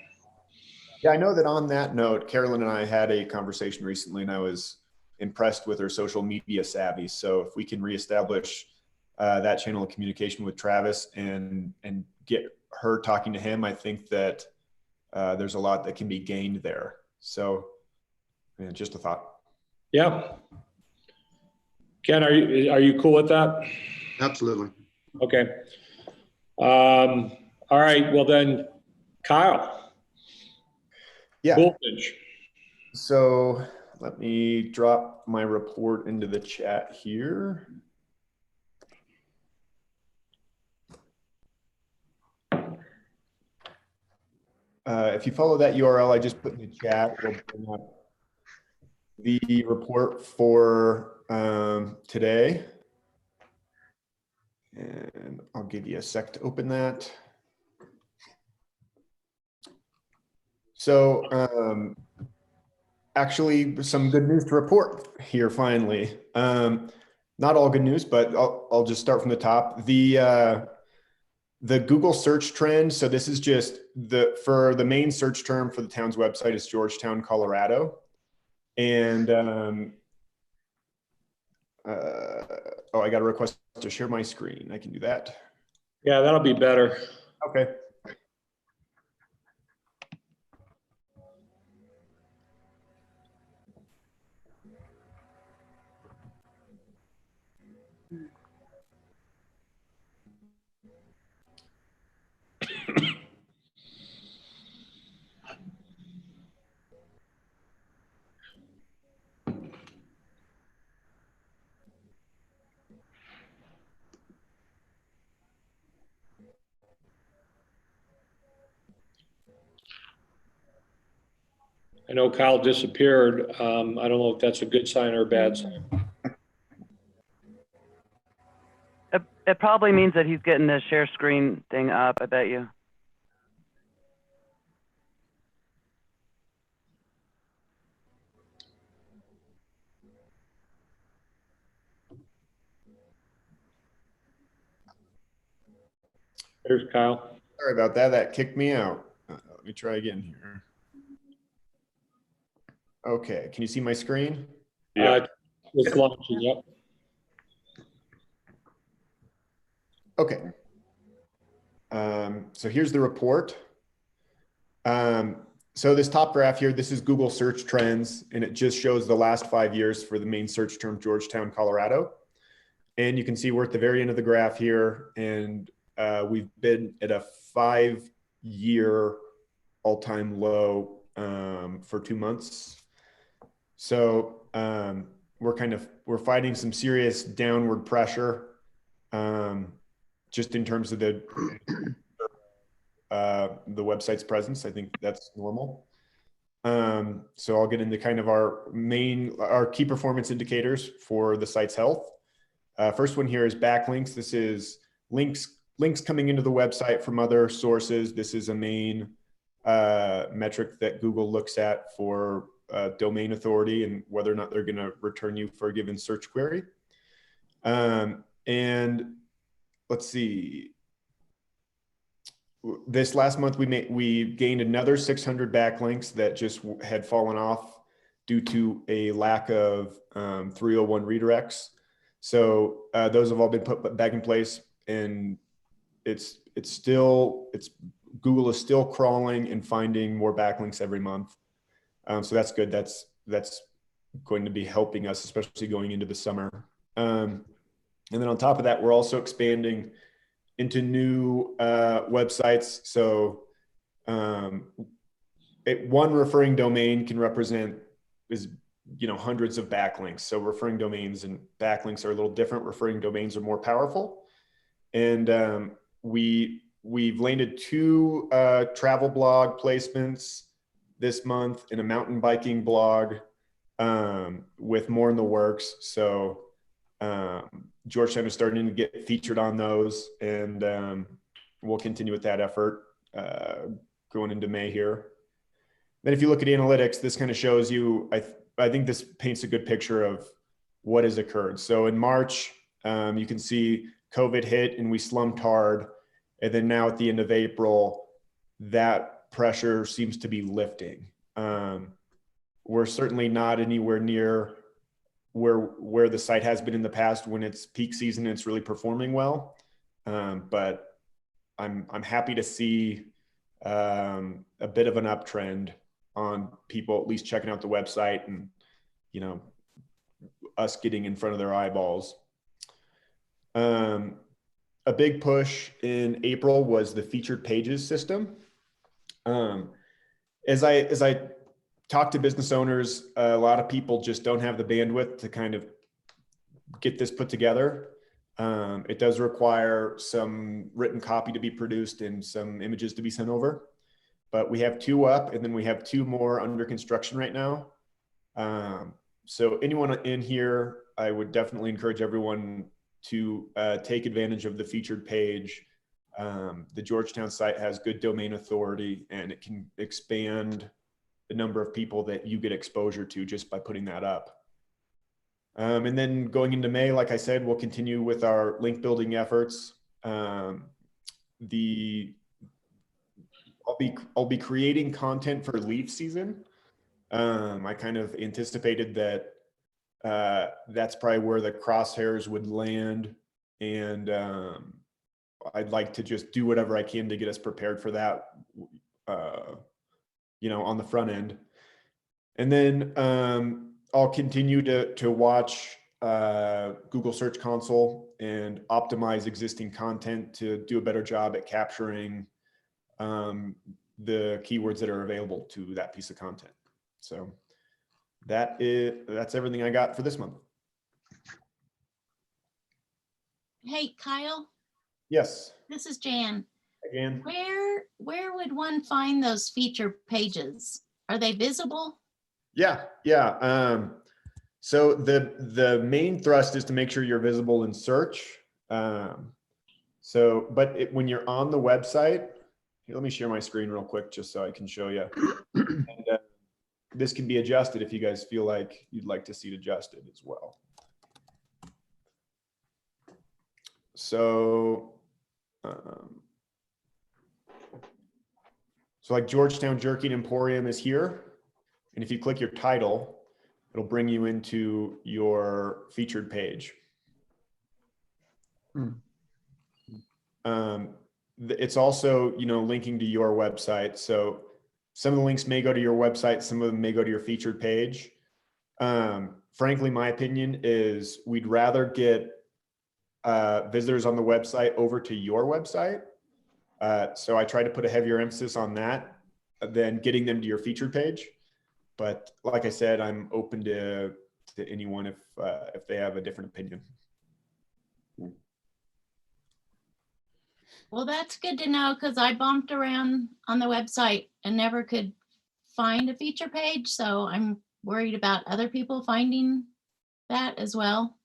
Yeah, I know that on that note, Carolyn and I had a conversation recently, and I was impressed with her social media savvy. So if we can reestablish that channel of communication with Travis and get her talking to him, I think that there's a lot that can be gained there. So just a thought. Yeah. Ken, are you cool with that? Absolutely. Okay. All right. Well then, Kyle. Yeah. Voltage. So let me drop my report into the chat here. If you follow that URL I just put in the chat, we'll bring up the report for today. And I'll give you a sec to open that. So actually some good news to report here finally. Not all good news, but I'll just start from the top. The Google search trend. So this is just for the main search term for the town's website is Georgetown, Colorado. And I got a request to share my screen. I can do that. Yeah, that'll be better. Okay. I know Kyle disappeared. I don't know if that's a good sign or a bad sign. It probably means that he's getting the share screen thing up, I bet you. There's Kyle. Sorry about that. That kicked me out. Let me try again here. Okay. Can you see my screen? Yeah. It's launching, yep. Okay. So here's the report. So this top graph here, this is Google search trends, and it just shows the last 5 years for the main search term, Georgetown, Colorado. And you can see we're at the very end of the graph here, and we've been at a 5-year all-time low for 2 months. So we're fighting some serious downward pressure just in terms of the website's presence. I think that's normal. So I'll get into kind of our key performance indicators for the site's health. First one here is backlinks. This is links coming into the website from other sources. This is a main metric that Google looks at for domain authority and whether or not they're going to return you for a given search query. And let's see. This last month, we gained another 600 backlinks that just had fallen off due to a lack of 301 redirects. So those have all been put back in place, and Google is still crawling and finding more backlinks every month. So that's good. That's going to be helping us, especially going into the summer. And then on top of that, we're also expanding into new websites. So one referring domain can represent hundreds of backlinks. So referring domains and backlinks are a little different. Referring domains are more powerful. And we've landed 2 travel blog placements this month and a mountain biking blog, with more in the works. So Georgetown is starting to get featured on those, and we'll continue with that effort going into May here. Then if you look at analytics, this kind of shows you, I think this paints a good picture of what has occurred. So in March, you can see COVID hit and we slumped hard. And then now at the end of April, that pressure seems to be lifting. We're certainly not anywhere near where the site has been in the past when it's peak season and it's really performing well. But I'm happy to see a bit of an uptrend on people at least checking out the website and, us getting in front of their eyeballs. A big push in April was the featured pages system. As I talk to business owners, a lot of people just don't have the bandwidth to kind of get this put together. It does require some written copy to be produced and some images to be sent over. But we have 2 up, and then we have 2 more under construction right now. So anyone in here, I would definitely encourage everyone to take advantage of the featured page. The Georgetown site has good domain authority, and it can expand the number of people that you get exposure to just by putting that up. And then going into May, like I said, we'll continue with our link building efforts. I'll be creating content for leaf season. I kind of anticipated that that's probably where the crosshairs would land, and I'd like to just do whatever I can to get us prepared for that, on the front end. And then I'll continue to watch Google Search Console and optimize existing content to do a better job at capturing the keywords that are available to that piece of content. So that's everything I got for this month. Hey, Kyle. Yes. This is Jan. Again. Where would one find those feature pages? Are they visible? Yeah. So the main thrust is to make sure you're visible in search. When you're on the website, let me share my screen real quick just so I can show you. And, this can be adjusted if you guys feel like you'd like to see it adjusted as well. So like Georgetown Jerky Emporium is here. And if you click your title, it'll bring you into your featured page. It's also, linking to your website. So some of the links may go to your website, some of them may go to your featured page. Frankly, my opinion is we'd rather get visitors on the website over to your website. So I try to put a heavier emphasis on that than getting them to your featured page. But like I said, I'm open to anyone if they have a different opinion. Well, that's good to know, because I bumped around on the website and never could find a feature page. So I'm worried about other people finding that as well.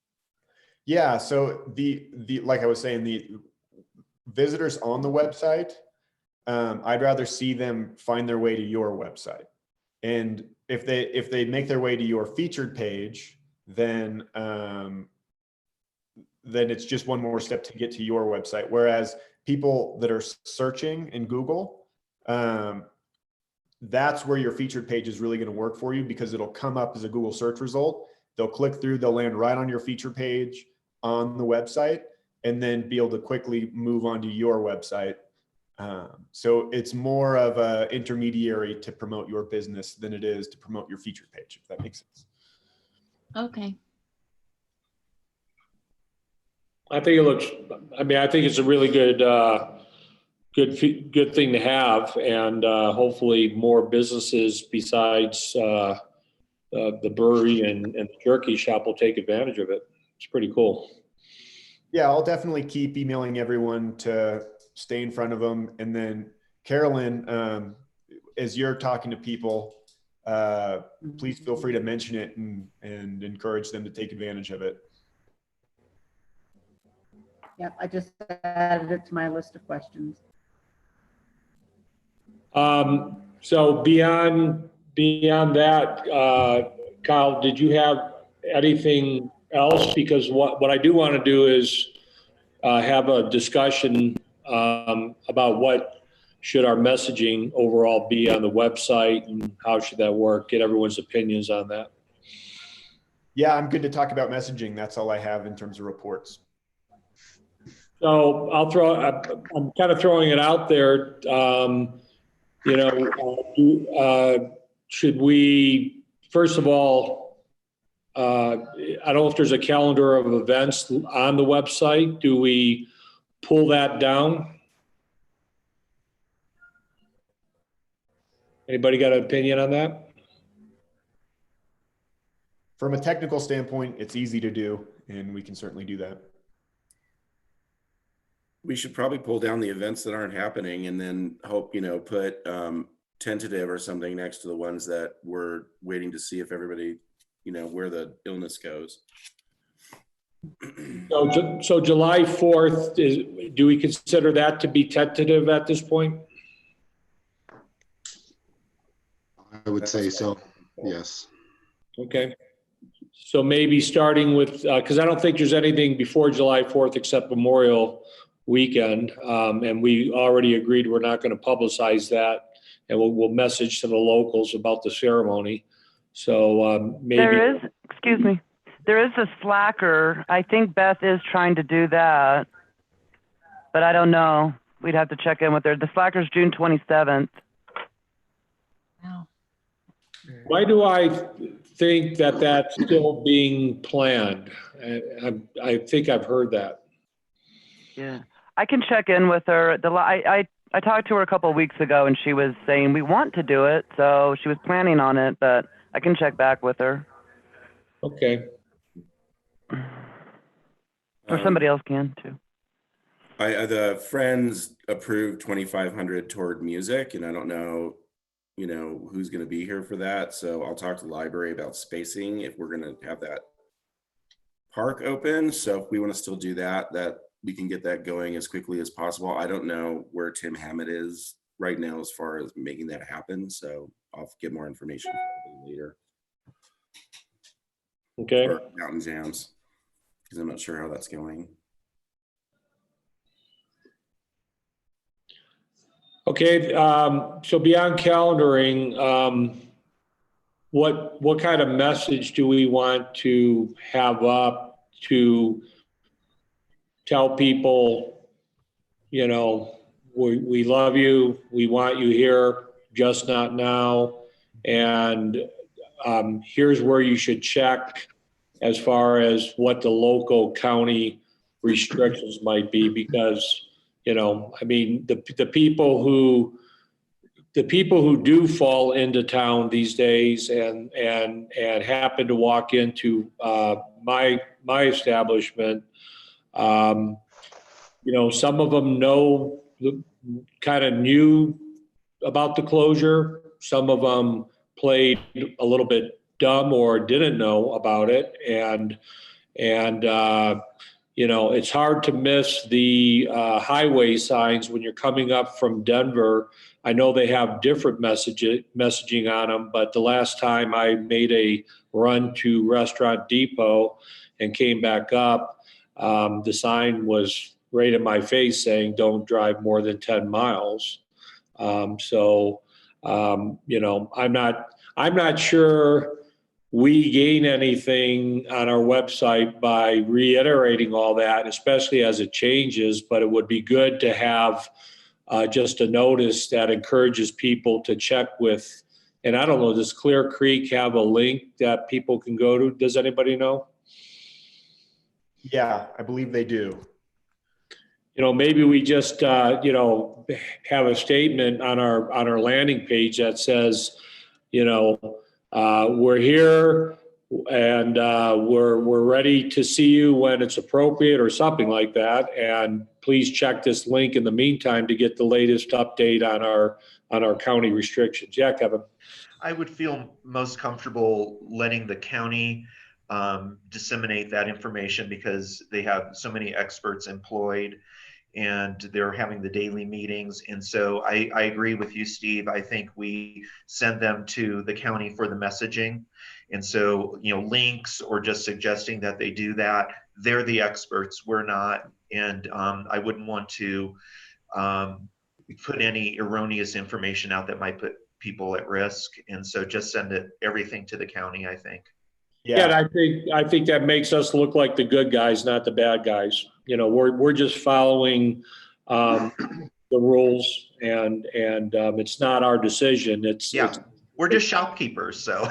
Yeah. So the like I was saying, the visitors on the website, I'd rather see them find their way to your website. And if they make their way to your featured page, then it's just one more step to get to your website. Whereas people that are searching in Google, that's where your featured page is really going to work for you, because it'll come up as a Google search result. They'll click through, they'll land right on your feature page on the website, and then be able to quickly move on to your website. So it's more of an intermediary to promote your business than it is to promote your featured page, if that makes sense. Okay. I think it's a really good thing to have, and hopefully more businesses besides the brewery and the jerky shop will take advantage of it. It's pretty cool. Yeah, I'll definitely keep emailing everyone to stay in front of them. And then Carolyn, as you're talking to people, please feel free to mention it and encourage them to take advantage of it. Yep, I just added it to my list of questions. So beyond that, Kyle, did you have anything else? Because what I do want to do is have a discussion about what should our messaging overall be on the website and how should that work? Get everyone's opinions on that. Yeah, I'm good to talk about messaging. That's all I have in terms of reports. So I'm kind of throwing it out there. Should we, first of all, I don't know if there's a calendar of events on the website. Do we pull that down? Anybody got an opinion on that? From a technical standpoint, it's easy to do, and we can certainly do that. We should probably pull down the events that aren't happening and then hope, put tentative or something next to the ones that we're waiting to see if everybody, where the illness goes. So July 4th, do we consider that to be tentative at this point? I would say so, yes. Okay. So maybe starting with, because I don't think there's anything before July 4th except Memorial Weekend. And we already agreed we're not going to publicize that. And we'll message to the locals about the ceremony. So maybe. There is a Slacker. I think Beth is trying to do that, but I don't know. We'd have to check in with her. The Slacker's June 27th. Wow. Why do I think that that's still being planned? I think I've heard that. Yeah, I can check in with her. I talked to her a couple of weeks ago, and she was saying we want to do it, so she was planning on it. But I can check back with her. Okay. Or somebody else can too. The Friends approved 2,500 toward music, and I don't know, who's going to be here for that. So I'll talk to the library about spacing if we're going to have that park open. So if we want to still do that we can get that going as quickly as possible. I don't know where Tim Hammett is right now as far as making that happen. So I'll get more information later. Okay. For Mountain Jams, because I'm not sure how that's going. Okay, so beyond calendaring, what kind of message do we want to have up to tell people, we love you, we want you here, just not now, and here's where you should check as far as what the local county restrictions might be, because the people who do fall into town these days and happen to walk into my establishment, some of them knew about the closure. Some of them played a little bit dumb or didn't know about it, and it's hard to miss the highway signs when you're coming up from Denver. I know they have different messaging on them, but the last time I made a run to Restaurant Depot and came back up, the sign was right in my face saying, "Don't drive more than 10 miles." I'm not sure we gain anything on our website by reiterating all that, especially as it changes, but it would be good to have just a notice that encourages people to check with, and I don't know, does Clear Creek have a link that people can go to? Does anybody know? Yeah, I believe they do. Maybe we just, have a statement on our landing page that says, We're here and we're ready to see you when it's appropriate or something like that. And please check this link in the meantime to get the latest update on our county restrictions. Yeah, Kevin. I would feel most comfortable letting the county disseminate that information because they have so many experts employed and they're having the daily meetings. And so I agree with you, Steve. I think we send them to the county for the messaging. And so, links or just suggesting that they do that, they're the experts, we're not. And I wouldn't want to put any erroneous information out that might put people at risk. And so just send everything to the county, I think. Yeah, and I think that makes us look like the good guys, not the bad guys. We're just following the rules, and it's not our decision. We're just shopkeepers, so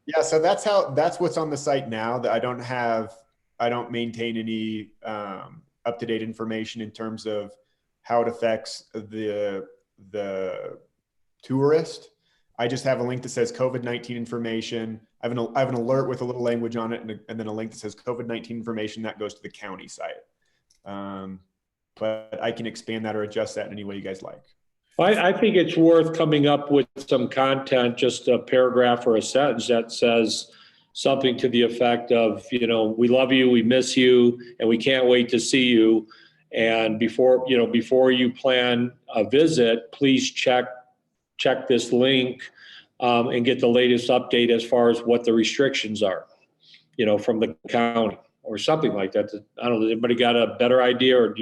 Yeah, so that's what's on the site now. That I don't maintain any up-to-date information in terms of how it affects the tourist. I just have a link that says COVID-19 information. I have an alert with a little language on it, and then a link that says COVID-19 information that goes to the county site. But I can expand that or adjust that in any way you guys like. I think it's worth coming up with some content, just a paragraph or a sentence that says something to the effect of, we love you, we miss you, and we can't wait to see you. And before you plan a visit, please check this link and get the latest update as far as what the restrictions are, from the county or something like that. I don't know, anybody got a better idea, or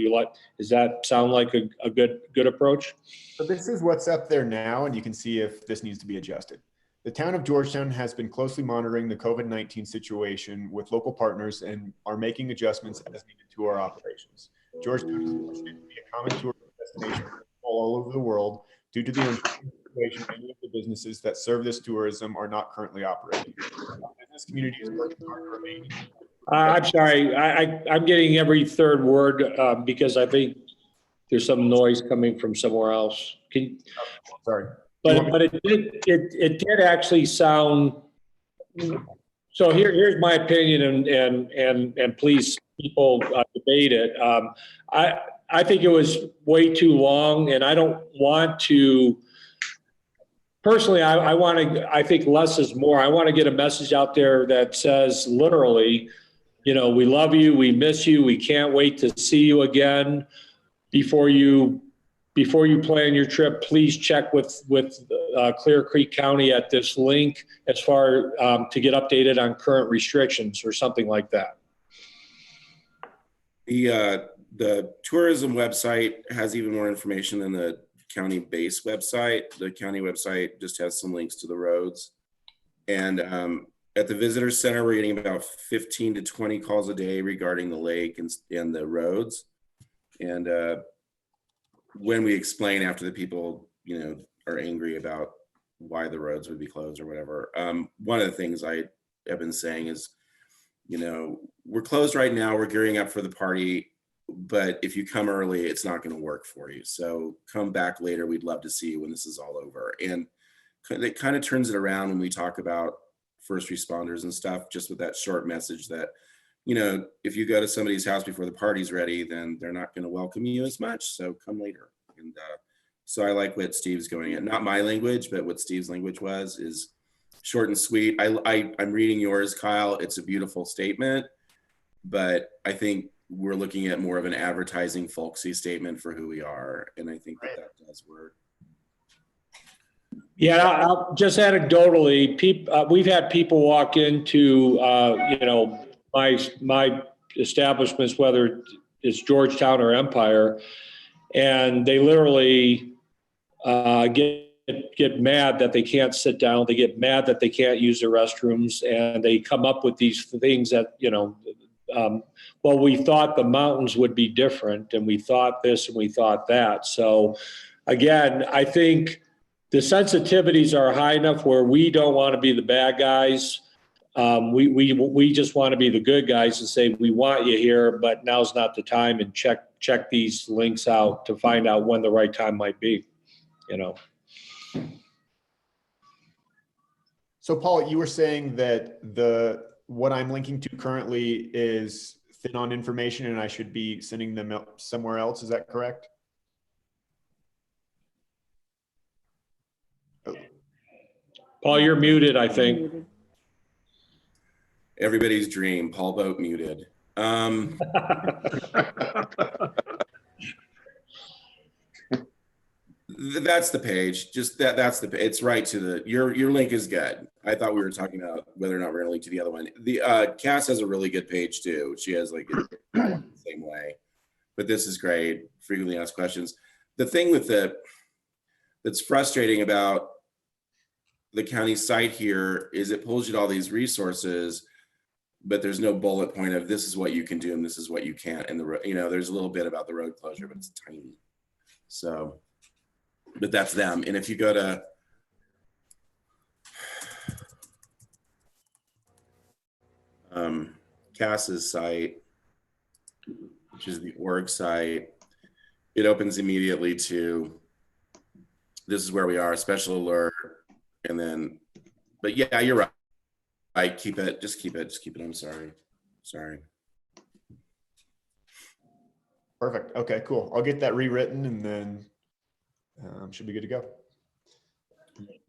does that sound like a good approach? So this is what's up there now, and you can see if this needs to be adjusted. The town of Georgetown has been closely monitoring the COVID-19 situation with local partners and are making adjustments as needed to our operations. Georgetown is fortunate to be a common tourist destination all over the world due to the situation. Many of the businesses that serve this tourism are not currently operating. Our business community is working hard to remain. I'm sorry, I'm getting every third word because I think there's some noise coming from somewhere else. Sorry. But it did actually sound. So here's my opinion, and please, people debate it. I think it was way too long, and I don't want to. Personally, I think less is more. I want to get a message out there that says literally, we love you, we miss you, we can't wait to see you again. Before you plan your trip, please check with Clear Creek County at this link as far to get updated on current restrictions or something like that. The tourism website has even more information than the county base website. The county website just has some links to the roads. And at the visitor center, we're getting about 15 to 20 calls a day regarding the lake and the roads. And when we explain after the people, are angry about why the roads would be closed or whatever, one of the things I have been saying is, we're closed right now, we're gearing up for the party, but if you come early, it's not going to work for you. So come back later. We'd love to see you when this is all over. And it kind of turns it around when we talk about first responders and stuff, just with that short message that, if you go to somebody's house before the party's ready, then they're not going to welcome you as much. So come later. And so I like what Steve's going at. Not my language, but what Steve's language is short and sweet. I'm reading yours, Kyle. It's a beautiful statement, but I think we're looking at more of an advertising folksy statement for who we are. And I think that does work. Yeah, I'll just anecdotally, we've had people walk into, my establishments, whether it's Georgetown or Empire, and they literally get mad that they can't sit down. They get mad that they can't use the restrooms, and they come up with these things that, well, we thought the mountains would be different, and we thought this and we thought that. So again, I think the sensitivities are high enough where we don't want to be the bad guys. We just want to be the good guys and say, we want you here, but now's not the time, and check these links out to find out when the right time might be, So Paul, you were saying that what I'm linking to currently is thin on information and I should be sending them out somewhere else. Is that correct? Paul, you're muted, I think. Everybody's dream, Paul Boat muted. That's the page. Just that's the. It's right to the. Your link is good. I thought we were talking about whether or not we're going to link to the other one. The Cass has a really good page too. She has like the same way, but this is great. Frequently asked questions. The thing with that's frustrating about the county site here is it pulls you to all these resources, but there's no bullet point of this is what you can do and this is what you can't. And there's a little bit about the road closure, but it's tiny. So. But that's them. And if you go to Cass's site, which is the org site, it opens immediately to this is where we are, special alert. And then, but yeah, you're right. Just keep it. I'm sorry. Perfect. Okay, cool. I'll get that rewritten and then should be good to go.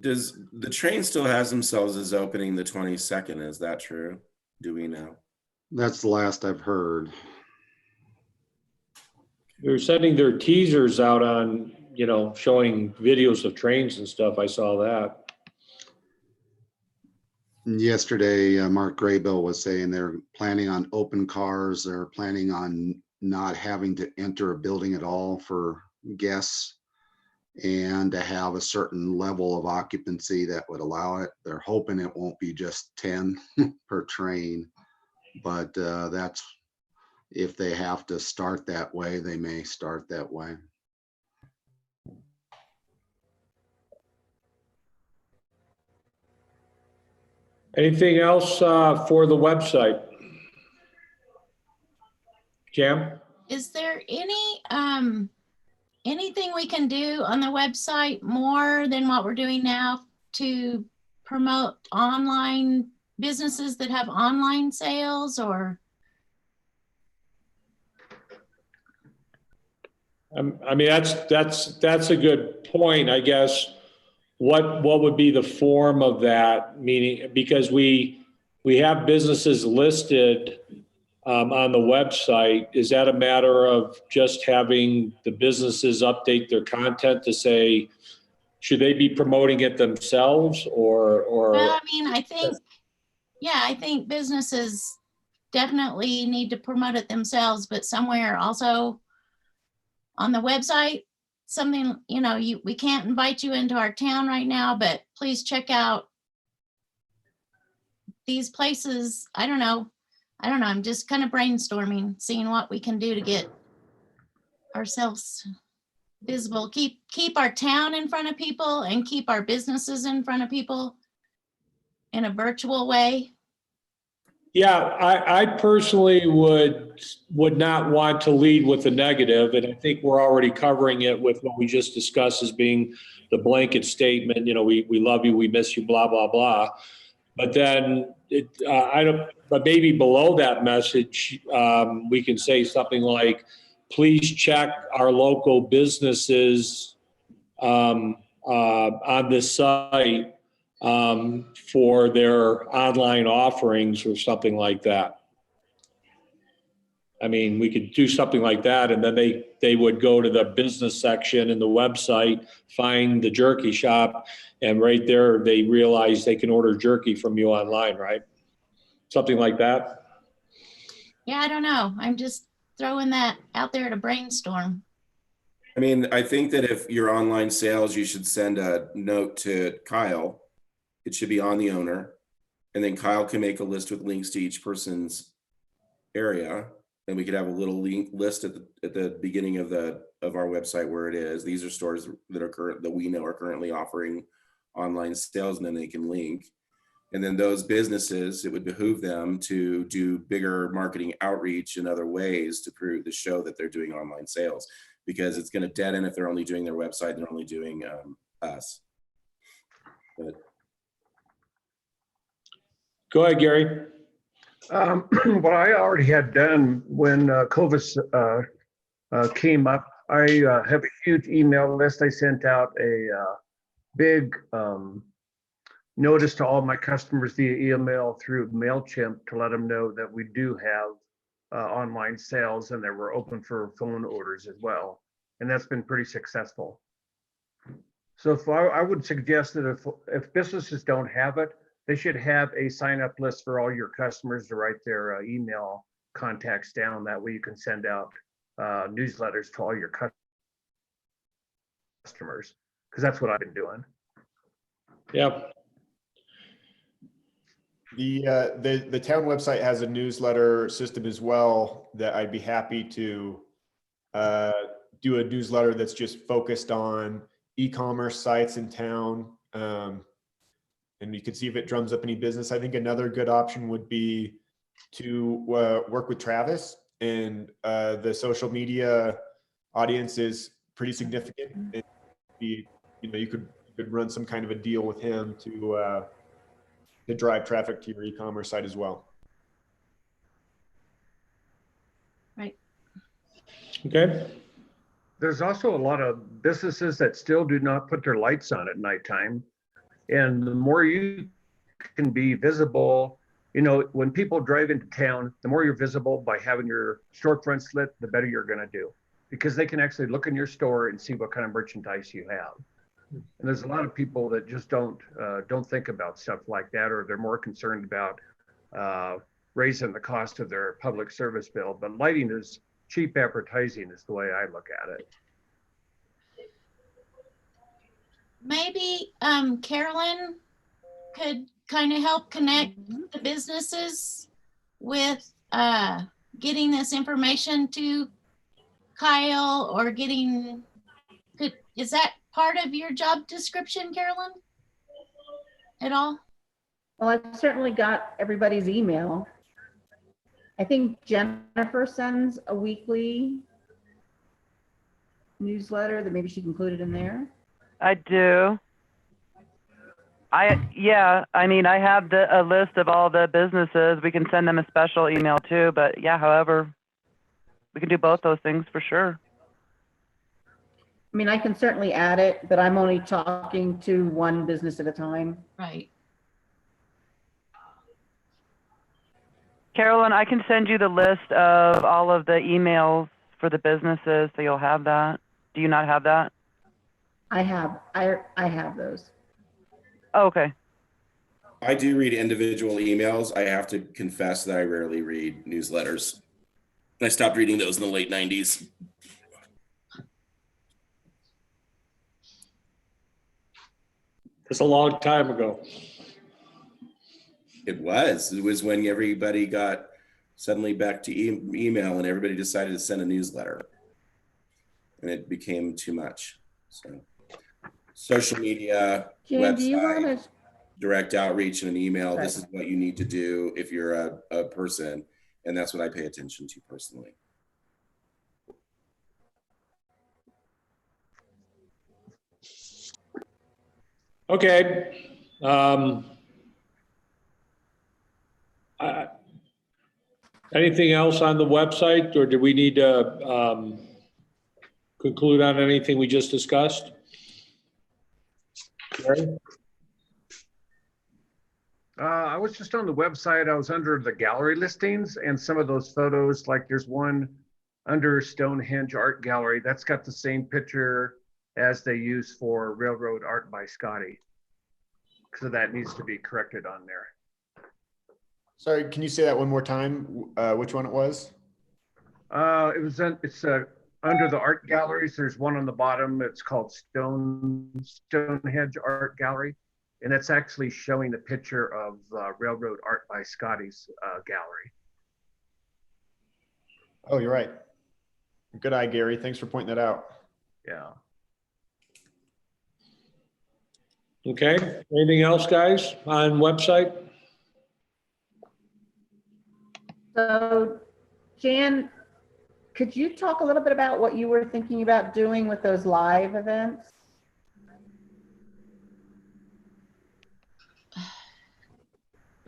Does the train still has themselves as opening the 22nd? Is that true? Do we know? That's the last I've heard. They're sending their teasers out on, showing videos of trains and stuff. I saw that. Yesterday, Mark Graybill was saying they're planning on open cars. They're planning on not having to enter a building at all for guests, and to have a certain level of occupancy that would allow it. They're hoping it won't be just 10 per train, but that's, if they have to start that way, they may start that way. Anything else for the website? Jam? Is there anything we can do on the website more than what we're doing now to promote online businesses that have online sales? Or I mean, that's a good point, I guess. What would be the form of that? Meaning, because we have businesses listed on the website. Is that a matter of just having the businesses update their content to say, should they be promoting it themselves or? Well, I mean, I think businesses definitely need to promote it themselves, but somewhere also on the website, something, we can't invite you into our town right now, but please check out these places. I don't know. I'm just kind of brainstorming, seeing what we can do to get ourselves visible. Keep our town in front of people and keep our businesses in front of people in a virtual way. Yeah, I personally would not want to lead with the negative, and I think we're already covering it with what we just discussed as being the blanket statement. We love you, we miss you, blah blah blah. But then but maybe below that message, we can say something like, please check our local businesses on this site for their online offerings or something like that. I mean, we could do something like that, and then they would go to the business section in the website, find the jerky shop, and right there they realize they can order jerky from you online, right? Something like that. Yeah, I don't know. I'm just throwing that out there to brainstorm. I mean, I think that if you're online sales, you should send a note to Kyle. It should be on the owner, and then Kyle can make a list with links to each person's area, and we could have a little link list at the beginning of our website where it is. These are stores that we know are currently offering online sales, and then they can link. And then those businesses, it would behoove them to do bigger marketing outreach in other ways to show that they're doing online sales, because it's going to dead end if they're only doing their website and they're only doing us. But Go ahead, Gary. What I already had done when COVID came up, I have a huge email list. I sent out a big notice to all my customers via email through MailChimp to let them know that we do have online sales and that we're open for phone orders as well. And that's been pretty successful. So if I would suggest that if businesses don't have it, they should have a sign up list for all your customers to write their email contacts down. That way you can send out newsletters to all your customers, because that's what I've been doing. Yep. The town website has a newsletter system as well that I'd be happy to do a newsletter that's just focused on e-commerce sites in town. And you can see if it drums up any business. I think another good option would be to work with Travis, and the social media audience is pretty significant. And you could run some kind of a deal with him to drive traffic to your e-commerce site as well. Right. Okay. There's also a lot of businesses that still do not put their lights on at nighttime. And the more you can be visible, when people drive into town, the more you're visible by having your storefront lit, the better you're going to do, because they can actually look in your store and see what kind of merchandise you have. And there's a lot of people that just don't think about stuff like that, or they're more concerned about raising the cost of their public service bill. But lighting is cheap advertising, is the way I look at it. Maybe Carolyn could kind of help connect the businesses with getting this information to Kyle, or is that part of your job description, Carolyn, at all? Well, I've certainly got everybody's email. I think Jennifer sends a weekly newsletter that maybe she can include it in there. I do. I have a list of all the businesses. We can send them a special email too, but yeah, however, we can do both those things for sure. I mean, I can certainly add it, but I'm only talking to one business at a time. Right. Carolyn, I can send you the list of all of the emails for the businesses, so you'll have that. Do you not have that? I have those. Oh, okay. I do read individual emails. I have to confess that I rarely read newsletters. I stopped reading those in the late 90s. It's a long time ago. It was when everybody got suddenly back to email and everybody decided to send a newsletter, and it became too much. So social media, Jan, do you want website, to? direct outreach, and an email. Right. This is what you need to do if you're a person, and that's what I pay attention to personally. Okay. Anything else on the website, or do we need to conclude on anything we just discussed? Gary? I was just on the website. I was under the gallery listings, and some of those photos, like there's one under Stonehenge Art Gallery that's got the same picture as they use for Railroad Art by Scotty. So that needs to be corrected on there. Sorry, can you say that one more time? Which one it was? It's under the art galleries. There's one on the bottom. It's called Stonehenge Art Gallery. And that's actually showing the picture of Railroad Art by Scotty's gallery. Oh, you're right. Good eye, Gary. Thanks for pointing that out. Yeah. Okay. Anything else, guys, on website? So, Jan, could you talk a little bit about what you were thinking about doing with those live events?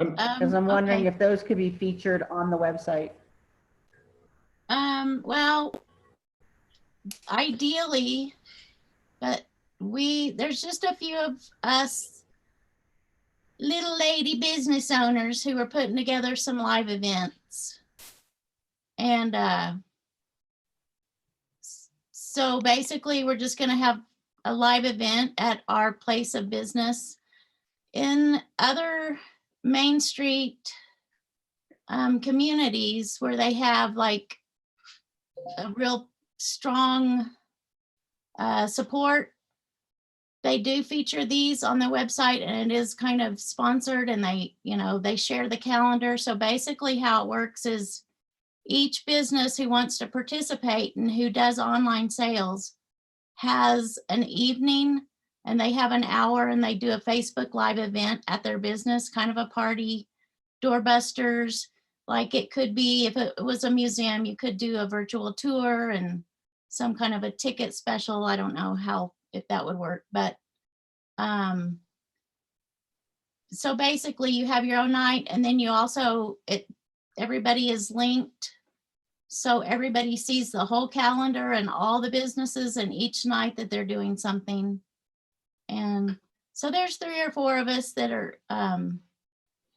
Because I'm wondering okay. if those could be featured on the website. Well, ideally, but there's just a few of us little lady business owners who are putting together some live events. And so basically we're just going to have a live event at our place of business. In other Main Street communities where they have like a real strong support, they do feature these on their website, and it is kind of sponsored, and they share the calendar. So basically how it works is each business who wants to participate and who does online sales has an evening, and they have an hour, and they do a Facebook Live event at their business, kind of a party, doorbusters. Like it could be, if it was a museum, you could do a virtual tour and some kind of a ticket special. I don't know if that would work, but so basically you have your own night, and then you also, everybody is linked. So everybody sees the whole calendar and all the businesses and each night that they're doing something. And so there's 3 or 4 of us that are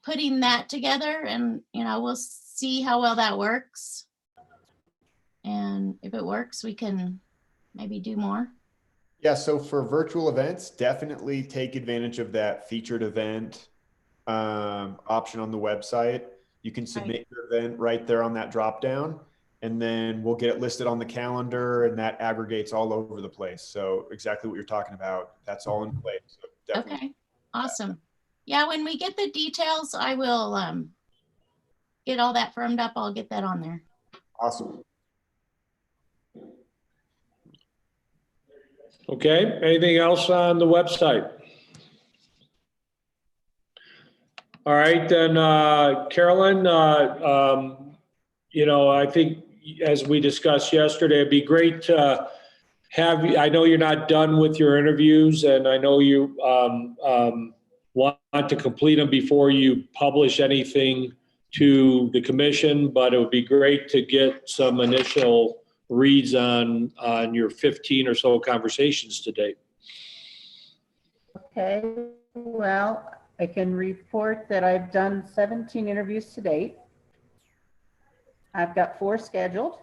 putting that together, and we'll see how well that works. And if it works, we can maybe do more. Yeah, so for virtual events, definitely take advantage of that featured event option on the website. You can submit your event right there on that drop down, and then we'll get it listed on the calendar, and that aggregates all over the place. So exactly what you're talking about, that's all in place. So definitely. Okay, awesome. Yeah, when we get the details, I will get all that firmed up. I'll get that on there. Awesome. Okay, anything else on the website? All right, then, Carolyn, I think as we discussed yesterday, it'd be great to have you. I know you're not done with your interviews, and I know you want to complete them before you publish anything to the commission, but it would be great to get some initial reads on your 15 or so conversations to date. Okay, well, I can report that I've done 17 interviews to date. I've got 4 scheduled,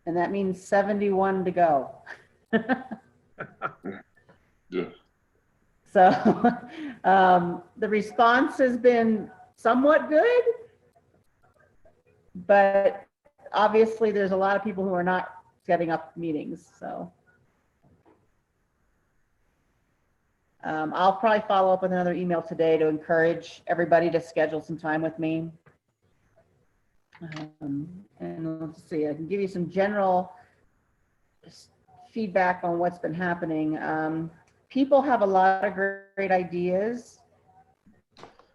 and that means 71 to go. Yeah. So the response has been somewhat good, but obviously there's a lot of people who are not setting up meetings. So I'll probably follow up with another email today to encourage everybody to schedule some time with me. And let's see, I can give you some general feedback on what's been happening. People have a lot of great ideas.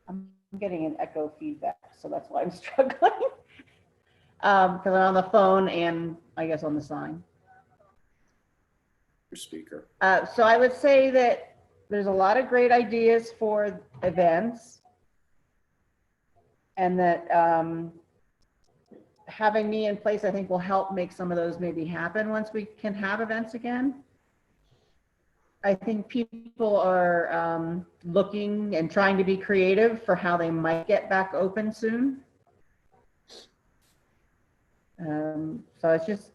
I'm getting an echo feedback, so that's why I'm struggling. Because I'm on the phone and I guess on the sign. Your speaker. So I would say that there's a lot of great ideas for events, and that having me in place, I think, will help make some of those maybe happen once we can have events again. I think people are looking and trying to be creative for how they might get back open soon. So it's just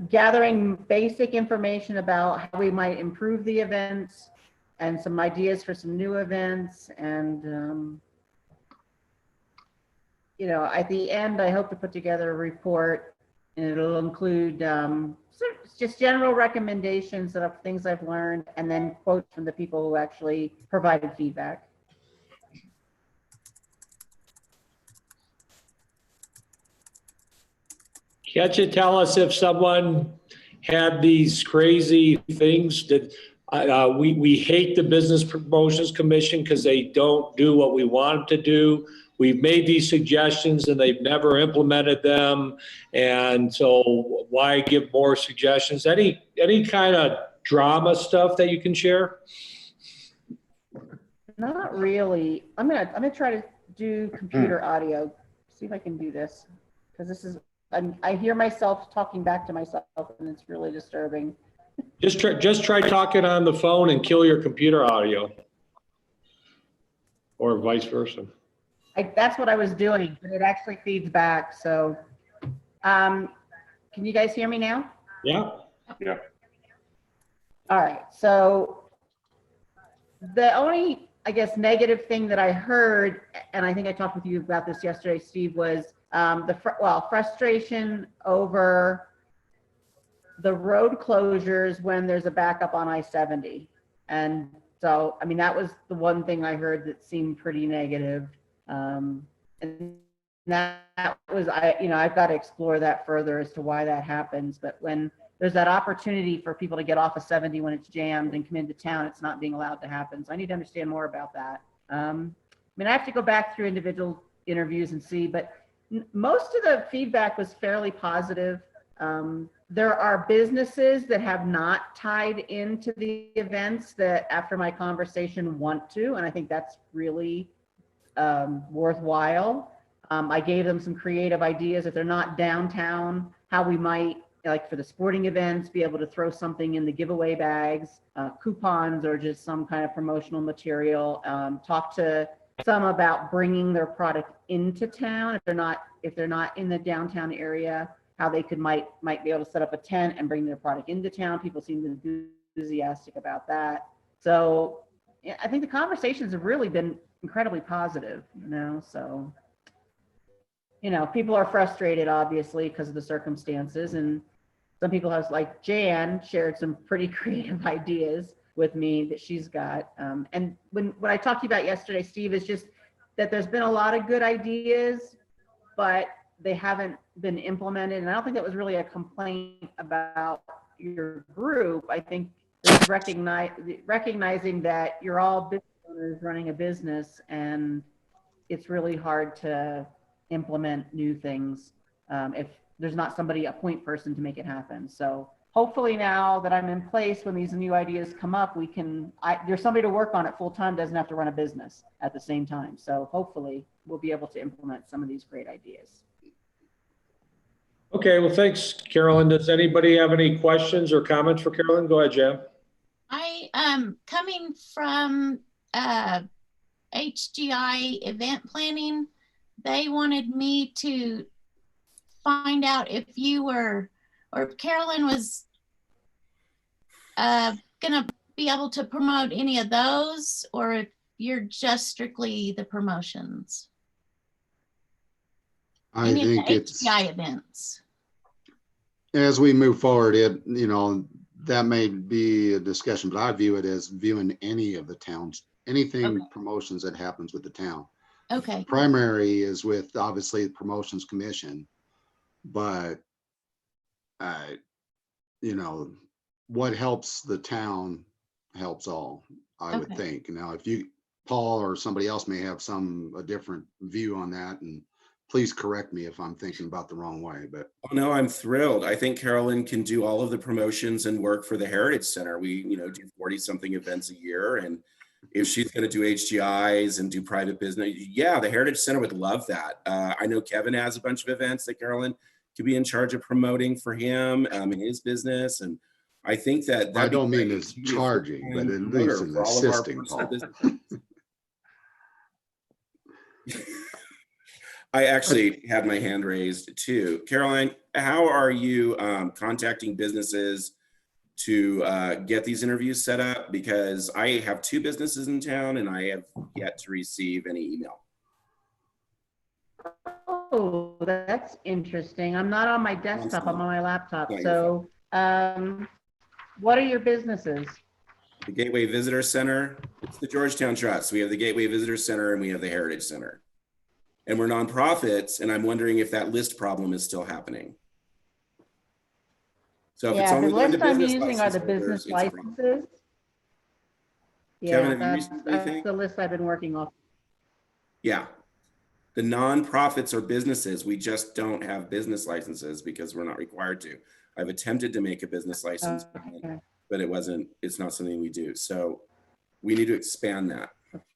gathering basic information about how we might improve the events and some ideas for some new events. And, at the end, I hope to put together a report, and it'll include just general recommendations of things I've learned, and then quotes from the people who actually provided feedback. Can't you tell us if someone had these crazy things that we hate the Business Promotions Commission because they don't do what we want them to do. We've made these suggestions and they've never implemented them. And so why give more suggestions? Any kind of drama stuff that you can share? Not really. I'm gonna try to do computer audio. See if I can do this, because this is I hear myself talking back to myself, and it's really disturbing. Just try talking on the phone and kill your computer audio. Or vice versa. That's what I was doing, but it actually feeds back. So, can you guys hear me now? Yeah. Yeah. All right. So the only, I guess, negative thing that I heard, and I think I talked with you about this yesterday, Steve, was frustration over the road closures when there's a backup on I-70. And so, I mean, that was the one thing I heard that seemed pretty negative. And that was, I've got to explore that further as to why that happens. But when there's that opportunity for people to get off of 70 when it's jammed and come into town, it's not being allowed to happen. So I need to understand more about that. I mean, I have to go back through individual interviews and see, but most of the feedback was fairly positive. There are businesses that have not tied into the events that after my conversation want to, and I think that's really worthwhile. I gave them some creative ideas. If they're not downtown, how we might, like for the sporting events, be able to throw something in the giveaway bags, coupons, or just some kind of promotional material. Talk to some about bringing their product into town if they're not in the downtown area, how they might be able to set up a tent and bring their product into town. People seem enthusiastic about that. So yeah, I think the conversations have really been incredibly positive, so, people are frustrated obviously because of the circumstances, and some people have, like Jan, shared some pretty creative ideas with me that she's got. And what I talked to you about yesterday, Steve, is just that there's been a lot of good ideas, but they haven't been implemented. And I don't think that was really a complaint about your group. I think it's recognizing that you're all business owners running a business, and it's really hard to implement new things if there's not a point person to make it happen. So hopefully now that I'm in place, when these new ideas come up, there's somebody to work on it full time, doesn't have to run a business at the same time. So hopefully we'll be able to implement some of these great ideas. Okay, well, thanks, Carolyn. Does anybody have any questions or comments for Carolyn? Go ahead, Jan. Coming from HGI event planning, they wanted me to find out if you were, or if Carolyn was gonna be able to promote any of those, or if you're just strictly the promotions. I think it's HGI events. As we move forward, that may be a discussion, but I view it as viewing any of the towns, anything promotions that happens with the town. Okay. Primary is with obviously the promotions commission, but what helps the town helps all, I would think. Now, if Paul or somebody else may have a different view on that, and please correct me if I'm thinking about the wrong way, but. Oh, no, I'm thrilled. I think Carolyn can do all of the promotions and work for the Heritage Center. We, do 40 something events a year. And if she's going to do HGIs and do private business, yeah, the Heritage Center would love that. I know Kevin has a bunch of events that Carolyn could be in charge of promoting for him in his business. And I think that I don't mean as charging, but at least in assisting, Paul. I actually had my hand raised too. Caroline, how are you contacting businesses to get these interviews set up? Because I have 2 businesses in town and I have yet to receive any email. Oh, that's interesting. I'm not on my desktop, I'm on my laptop. So what are your businesses? The Gateway Visitor Center, it's the Georgetown Trust. We have the Gateway Visitor Center and we have the Heritage Center. And we're nonprofits, and I'm wondering if that list problem is still happening. So if it's only the list I'm using are the business licenses. Yeah, Kevin, have you that's the list I've been working off. Yeah. The nonprofits are businesses. We just don't have business licenses because we're not required to. I've attempted to make a business license, but it's not something we do. So we need to expand that.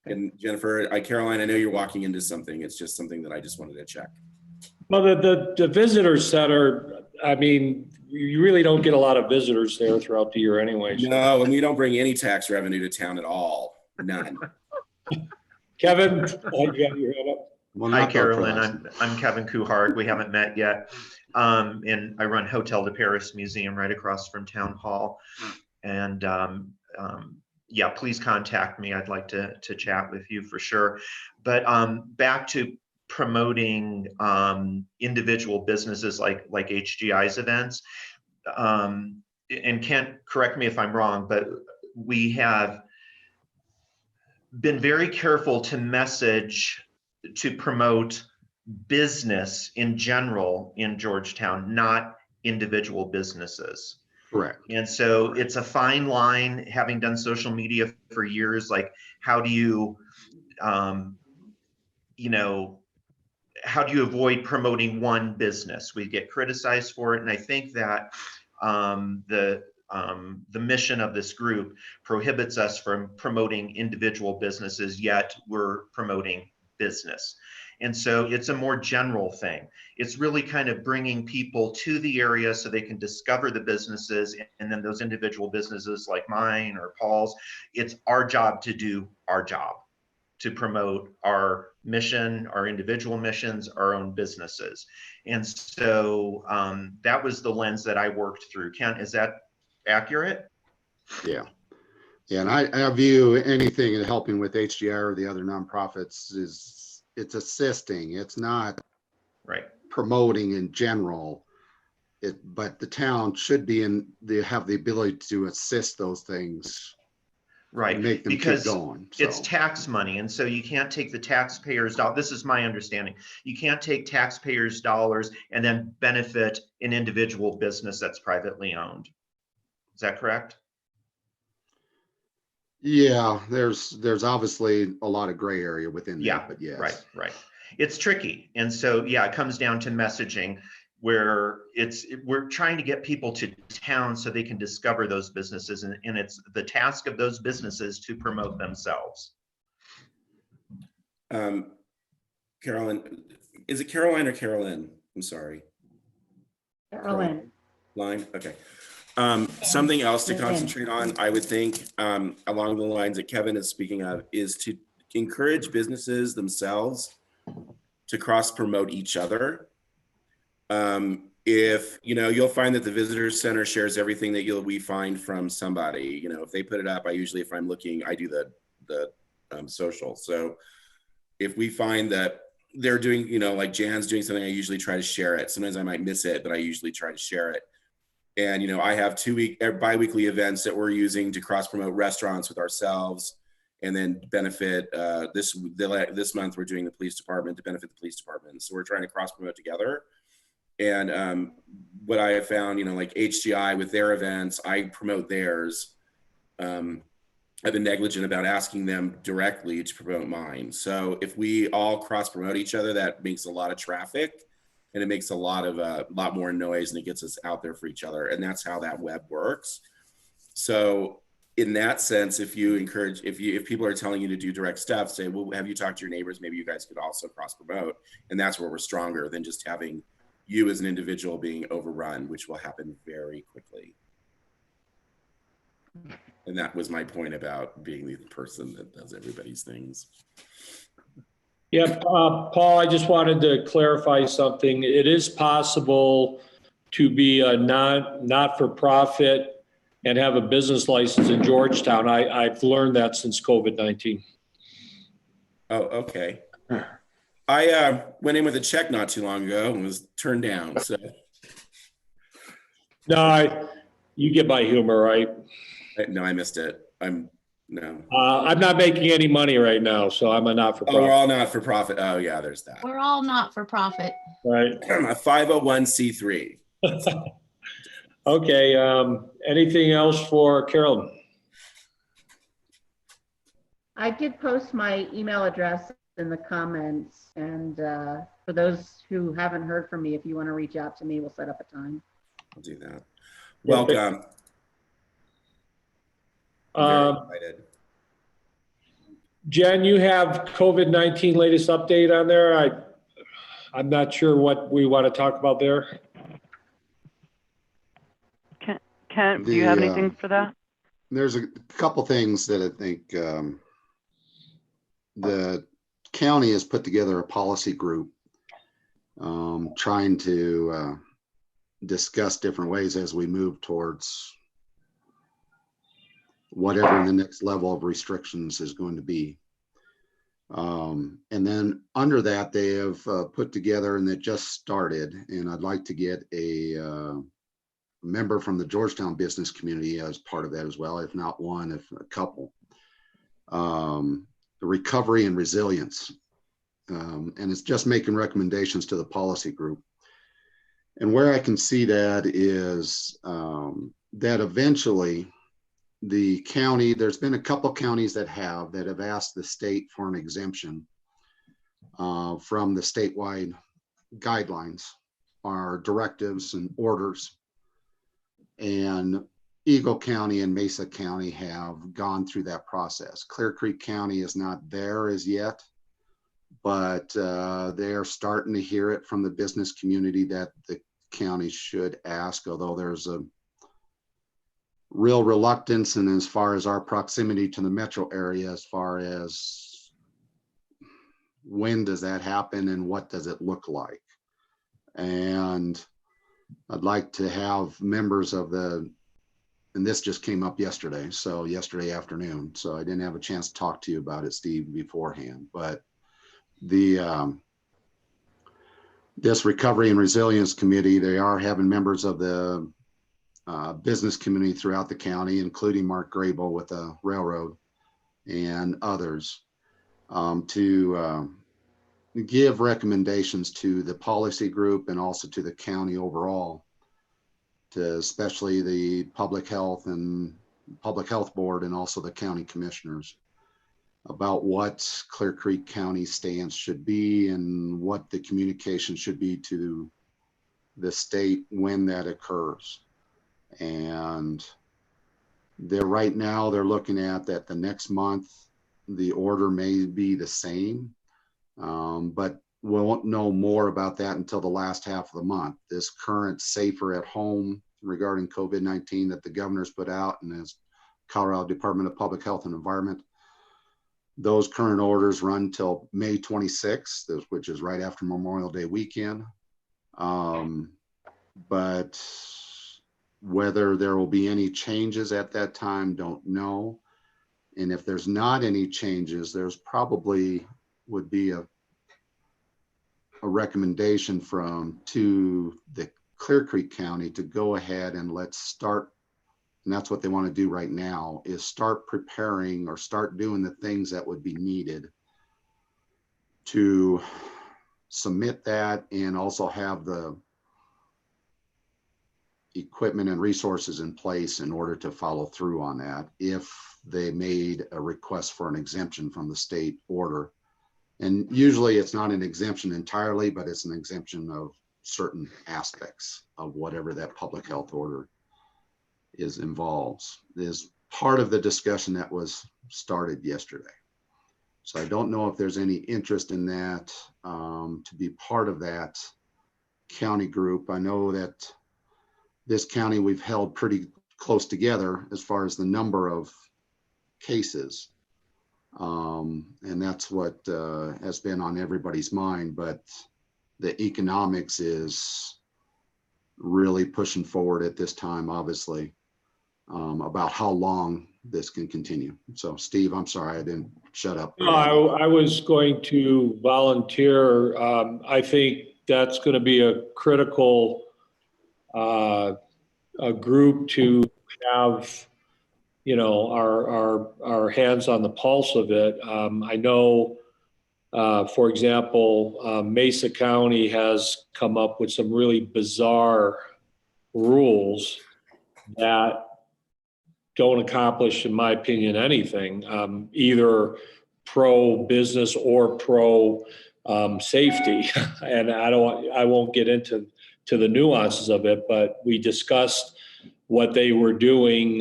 And Jennifer, Caroline, I know you're walking into something. It's just something that I just wanted to check. Well, the visitor center, I mean, you really don't get a lot of visitors there throughout the year anyway. So. No, and we don't bring any tax revenue to town at all. None. Kevin, you got your hand up. Well, Hi, not Carolyn. I'm Kevin Kuhart. We haven't met yet. And I run Hotel de Paris Museum right across from Town Hall. And yeah, please contact me. I'd like to chat with you for sure. But back to promoting individual businesses like HGI's events. And Kent, correct me if I'm wrong, but we have been very careful to message to promote business in general in Georgetown, not individual businesses. Correct. And so it's a fine line, having done social media for years, like how do you, you know, how do you avoid promoting one business? We get criticized for it. And I think that the mission of this group prohibits us from promoting individual businesses, yet we're promoting business. And so it's a more general thing. It's really kind of bringing people to the area so they can discover the businesses, and then those individual businesses like mine or Paul's, it's our job to do our job, to promote our mission, our individual missions, our own businesses. And so that was the lens that I worked through. Kent, is that accurate? Yeah. Yeah, and I view anything helping with HGI or the other nonprofits it's assisting. It's not right promoting in general. But the town should be they have the ability to assist those things. Right, make them because keep going. It's tax money, and so you can't take the taxpayers' dollars. This is my understanding. You can't take taxpayers' dollars and then benefit an individual business that's privately owned. Is that correct? Yeah, there's obviously a lot of gray area within that, but yes. Right. It's tricky, and so yeah, it comes down to messaging, where we're trying to get people to town so they can discover those businesses, and it's the task of those businesses to promote themselves. Carolyn, is it Caroline or Carolyn? I'm sorry. Carolyn. Line, okay. Something else to concentrate on, I would think, along the lines that Kevin is speaking of, is to encourage businesses themselves to cross promote each other. If you'll find that the visitor center shares everything that we find from somebody. If they put it up, if I'm looking, I do the social. So if we find that they're doing, like Jan's doing something, I usually try to share it. Sometimes I might miss it, but I usually try to share it. And I have bi-weekly events that we're using to cross promote restaurants with ourselves, and then benefit. This month we're doing the police department to benefit the police department. So we're trying to cross promote together. And what I have found, like HGI with their events, I promote theirs. I've been negligent about asking them directly to promote mine. So if we all cross promote each other, that makes a lot of traffic, and it makes a lot more noise, and it gets us out there for each other. And that's how that web works. So in that sense, if people are telling you to do direct stuff, say, well, have you talked to your neighbors? Maybe you guys could also cross promote. And that's where we're stronger than just having you as an individual being overrun, which will happen very quickly. And that was my point about being the person that does everybody's things. Yeah, Paul, I just wanted to clarify something. It is possible to be a not-for-profit and have a business license in Georgetown. I've learned that since COVID-19. Oh, okay. I went in with a check not too long ago and was turned down. So no, you get my humor, right? No, I missed it. I'm not making any money right now, so I'm a not-for-profit. Oh, we're all not-for-profit. Oh, yeah, there's that. We're all not-for-profit. Right. I'm a 501c3. Okay. Anything else for Carolyn? I did post my email address in the comments, and for those who haven't heard from me, if you want to reach out to me, we'll set up a time. I'll do that. Welcome. Jen, you have COVID-19 latest update on there? I'm not sure what we want to talk about there. Kent, do you have anything for that? There's a couple things that I think the county has put together a policy group trying to discuss different ways as we move towards whatever the next level of restrictions is going to be. And then under that, they have put together, and it just started, and I'd like to get a member from the Georgetown business community as part of that as well, if not one, if a couple. The recovery and resilience. And it's just making recommendations to the policy group. And where I can see that is that eventually the county, there's been a couple counties that have asked the state for an exemption from the statewide guidelines, our directives and orders. And Eagle County and Mesa County have gone through that process. Clear Creek County is not there as yet, but they're starting to hear it from the business community that the county should ask, although there's a real reluctance, and as far as our proximity to the metro area, as far as when does that happen and what does it look like. And I'd like to have members of the, and this just came up yesterday, so yesterday afternoon, so I didn't have a chance to talk to you about it, Steve, beforehand, but the this recovery and resilience committee, they are having members of the business community throughout the county, including Mark Grable with the railroad and others, to give recommendations to the policy group and also to the county overall, to especially the public health board and also the county commissioners, about what Clear Creek County stance should be and what the communication should be to the state when that occurs. And right now they're looking at that the next month the order may be the same, but we won't know more about that until the last half of the month. This current safer at home regarding COVID-19 that the governor's put out, and as Colorado Department of Public Health and Environment, those current orders run till May 26th, which is right after Memorial Day weekend. But whether there will be any changes at that time, don't know. And if there's not any changes, there's probably would be a recommendation to the Clear Creek County to go ahead and let's start, and that's what they want to do right now, is start preparing or start doing the things that would be needed to submit that, and also have the equipment and resources in place in order to follow through on that if they made a request for an exemption from the state order. And usually it's not an exemption entirely, but it's an exemption of certain aspects of whatever that public health order is part of the discussion that was started yesterday. So I don't know if there's any interest in that, to be part of that county group. I know that this county, we've held pretty close together as far as the number of cases. And that's what has been on everybody's mind, but the economics is really pushing forward at this time, obviously, about how long this can continue. So Steve, I'm sorry, I didn't shut up. No, I was going to volunteer. I think that's going to be a critical a group to have, our hands on the pulse of it. I know, for example, Mesa County has come up with some really bizarre rules that don't accomplish, in my opinion, anything, either pro-business or pro-safety. And I won't get into the nuances of it, but we discussed what they were doing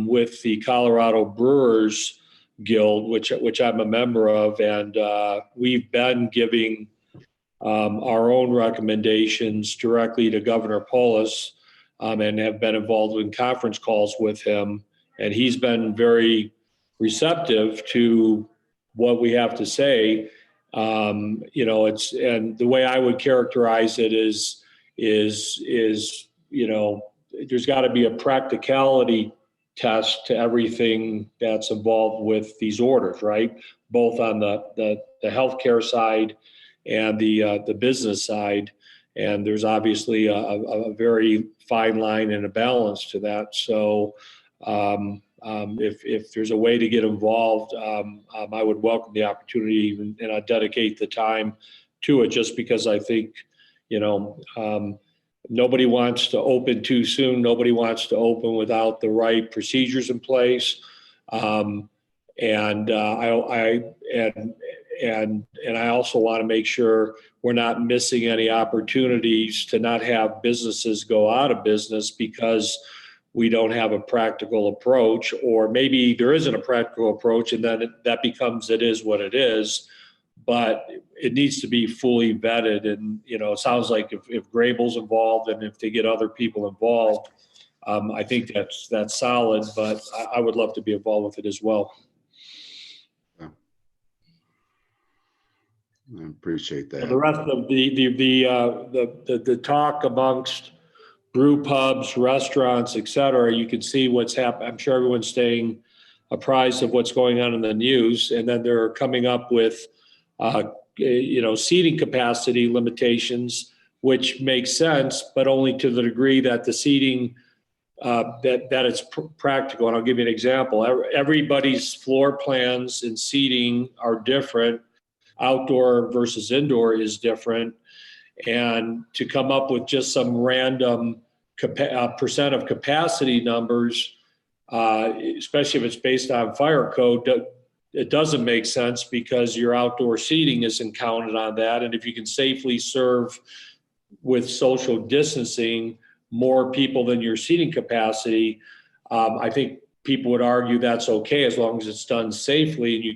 with the Colorado Brewers Guild, which I'm a member of, and we've been giving our own recommendations directly to Governor Polis, and have been involved in conference calls with him. And he's been very receptive to what we have to say. And the way I would characterize it is, there's got to be a practicality test to everything that's involved with these orders, right? Both on the healthcare side and the business side. And there's obviously a very fine line and a balance to that. So if there's a way to get involved, I would welcome the opportunity, and I'd dedicate the time to it, just because I think, nobody wants to open too soon. Nobody wants to open without the right procedures in place. And I also want to make sure we're not missing any opportunities to not have businesses go out of business because we don't have a practical approach, or maybe there isn't a practical approach, and then that becomes, it is what it is. But it needs to be fully vetted. And, it sounds like if Grayble's involved and if they get other people involved, I think that's solid, but I would love to be involved with it as well. I appreciate that. The rest of the talk amongst brew pubs, restaurants, et cetera, you can see what's happening. I'm sure everyone's staying apprised of what's going on in the news, and then they're coming up with seating capacity limitations, which makes sense, but only to the degree that the seating that it's practical. And I'll give you an example. Everybody's floor plans and seating are different. Outdoor versus indoor is different. And to come up with just some random percent of capacity numbers, especially if it's based on fire code, it doesn't make sense, because your outdoor seating isn't counted on that. And if you can safely serve with social distancing more people than your seating capacity, I think people would argue that's okay, as long as it's done safely and you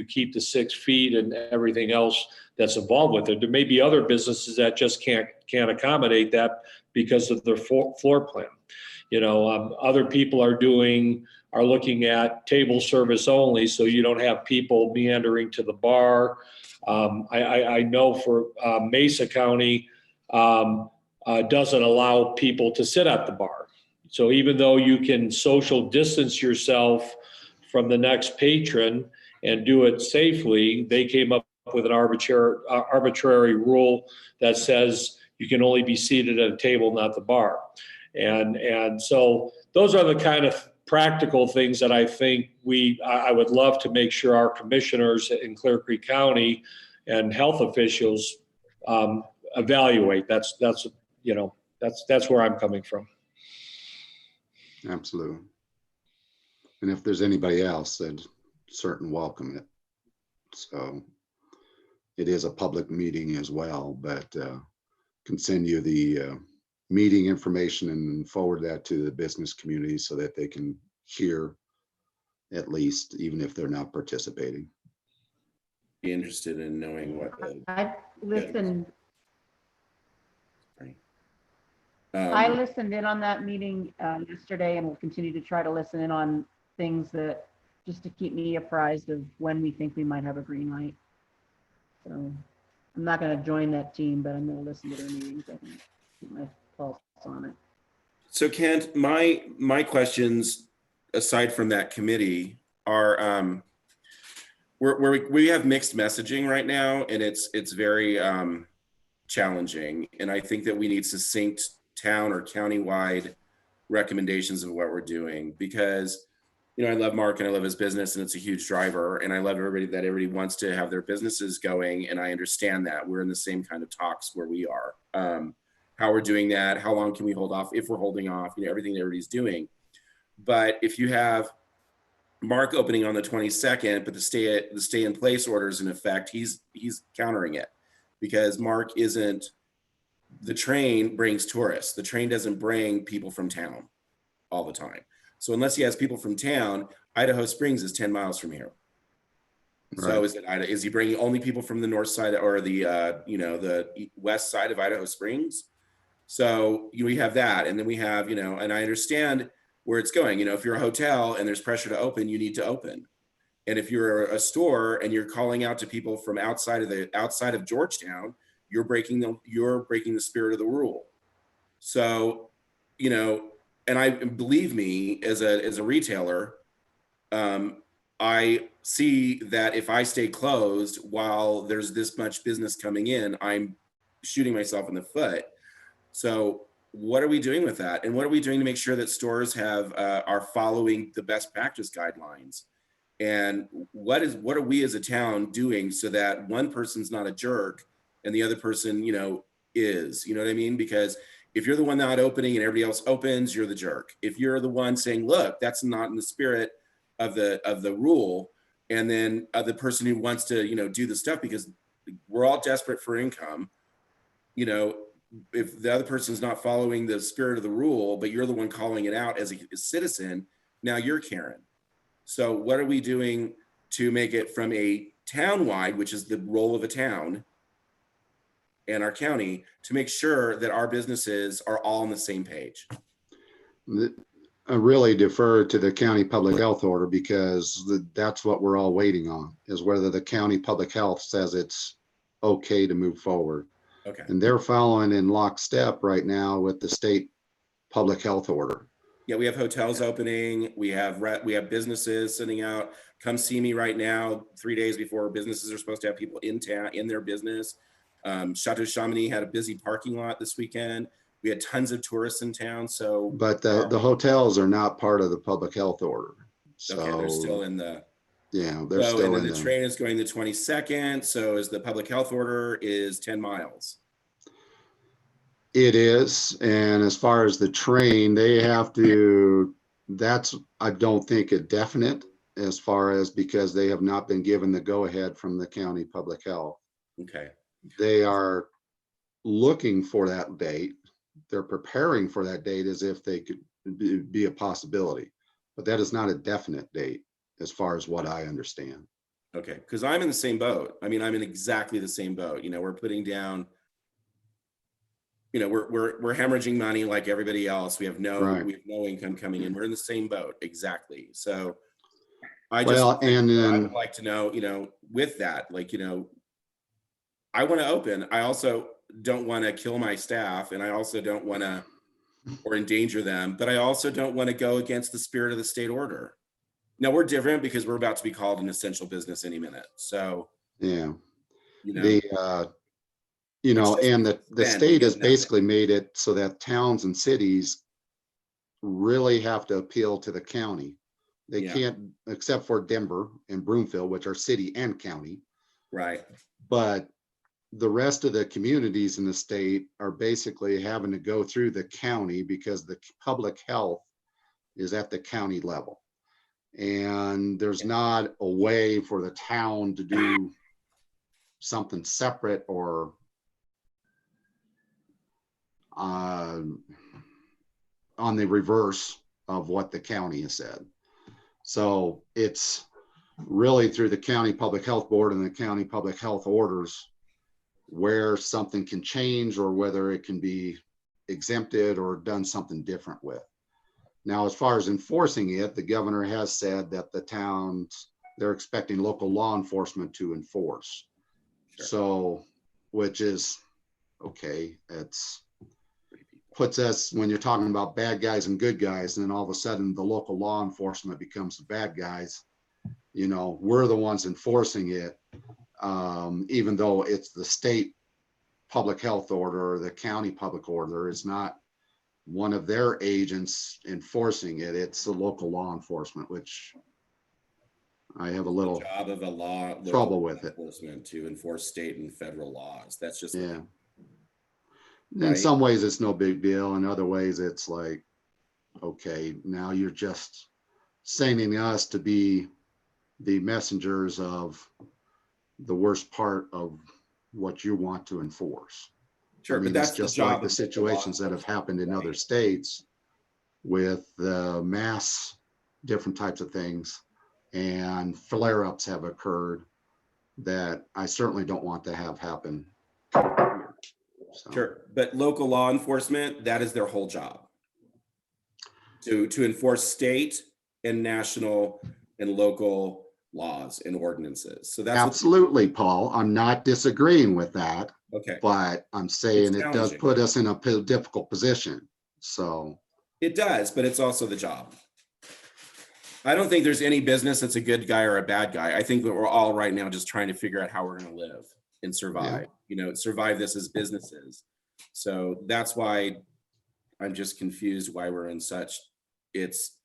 keep the 6 feet and everything else that's involved with it. There may be other businesses that just can't accommodate that because of their floor plan. Other people are looking at table service only, so you don't have people meandering to the bar. I know for Mesa County doesn't allow people to sit at the bar. So even though you can social distance yourself from the next patron and do it safely, they came up with an arbitrary rule that says you can only be seated at a table, not the bar. And so those are the kind of practical things that I think I would love to make sure our commissioners in Clear Creek County and health officials evaluate. That's where I'm coming from. Absolutely. And if there's anybody else, they'd certainly welcome it. So it is a public meeting as well, but can send you the meeting information and forward that to the business community so that they can hear, at least, even if they're not participating. Be interested in knowing what I listened. I listened in on that meeting yesterday, and will continue to try to listen in on things that, just to keep me apprised of when we think we might have a green light. So I'm not going to join that team, but I'm going to listen to their meetings. I think keep my pulse on it. So Kent, my questions, aside from that committee, are we have mixed messaging right now, and it's very challenging. And I think that we need succinct town or county-wide recommendations of what we're doing, because I love Mark and I love his business, and it's a huge driver, and I love everybody wants to have their businesses going, and I understand that we're in the same kind of talks where we are. How we're doing that, how long can we hold off, if we're holding off, everything that everybody's doing. But if you have Mark opening on the 22nd, but the stay in place order is in effect, he's countering it, because Mark isn't. The train brings tourists. The train doesn't bring people from town all the time. So unless he has people from town, Idaho Springs is 10 miles from here. So Right. is it, is he bringing only people from the north side or the, you know, the west side of Idaho Springs? So we have that. And then we have, you know, and I understand where it's going. You know, if you're a hotel and there's pressure to open, you need to open. And if you're a store and you're calling out to people from outside of Georgetown, you're breaking the spirit of the rule. So, you know, and I believe me, as a retailer, I see that if I stay closed while there's this much business coming in, I'm shooting myself in the foot. So what are we doing with that? And what are we doing to make sure that stores are following the best practice guidelines? And what are we as a town doing so that one person's not a jerk and the other person, you know, is, you know what I mean? Because if you're the one not opening and everybody else opens, you're the jerk. If you're the one saying, look, that's not in the spirit of the rule, and then the person who wants to, you know, do the stuff because we're all desperate for income, you know, if the other person's not following the spirit of the rule, but you're the one calling it out as a citizen, now you're Karen. So what are we doing to make it from a town-wide, which is the role of a town and our county, to make sure that our businesses are all on the same page? I really defer to the county public health order because that's what we're all waiting on, is whether the county public health says it's okay to move forward. Okay. And they're following in lockstep right now with the state public health order. Yeah, we have hotels opening. We have businesses sending out, come see me right now, 3 days before businesses are supposed to have people in town, in their business. Chateau Chamonix had a busy parking lot this weekend. We had tons of tourists in town. So, But the hotels are not part of the public health order. So okay, they're still in the. Yeah, they're still and in then the train is going the 22nd. So is the public health order is 10 miles. It is. And as far as the train, they have to, that's, I don't think a definite as far as, because they have not been given the go ahead from the county public health. Okay. They are looking for that date. They're preparing for that date as if they could be a possibility, but that is not a definite date as far as what I understand. Okay, because I'm in the same boat. I mean, I'm in exactly the same boat. You know, we're putting down, you know, we're hemorrhaging money like everybody else. We have no income coming in. We're in the same boat, exactly. So I just I would like to know, you know, with that, like, you know, I want to open. I also don't want to kill my staff, and I also don't want to or endanger them, but I also don't want to go against the spirit of the state order. Now we're different because we're about to be called an essential business any minute. So yeah, you know, you know, and the state has basically made it so that towns and cities really have to appeal to the county. They can't, except for Denver and Broomfield, which are city and county. Right. But the rest of the communities in the state are basically having to go through the county because the public health is at the county level. And there's not a way for the town to do something separate or on the reverse of what the county has said. So it's really through the county public health board and the county public health orders where something can change or whether it can be exempted or done something different with. Now, as far as enforcing it, the governor has said that the towns, they're expecting local law enforcement to enforce. Sure. So, which is, okay, it's puts us, when you're talking about bad guys and good guys, and then all of a sudden the local law enforcement becomes the bad guys, you know, we're the ones enforcing it. Even though it's the state public health order or the county public order, it's not one of their agents enforcing it, it's the local law enforcement, which I have a little job of a trouble with it. To enforce state and federal laws. That's just yeah. In some ways it's no big deal. In other ways it's like, okay, now you're just sending us to be the messengers of the worst part of what you want to enforce. Sure, I mean, but that's it's just the job like the situations that have happened in other states with mass different types of things, and flare-ups have occurred that I certainly don't want to have happen. So, Sure, but local law enforcement, that is their whole job. To enforce state and national and local laws and ordinances. So that's what, absolutely, Paul. I'm not disagreeing with that, okay. but I'm saying It's it does challenging. put us in a difficult position. So, It does, but it's also the job. I don't think there's any business that's a good guy or a bad guy. I think that we're all right now just trying to figure out how we're going to live and survive, you know, survive this as businesses. So that's why I'm just confused why we're in such, it's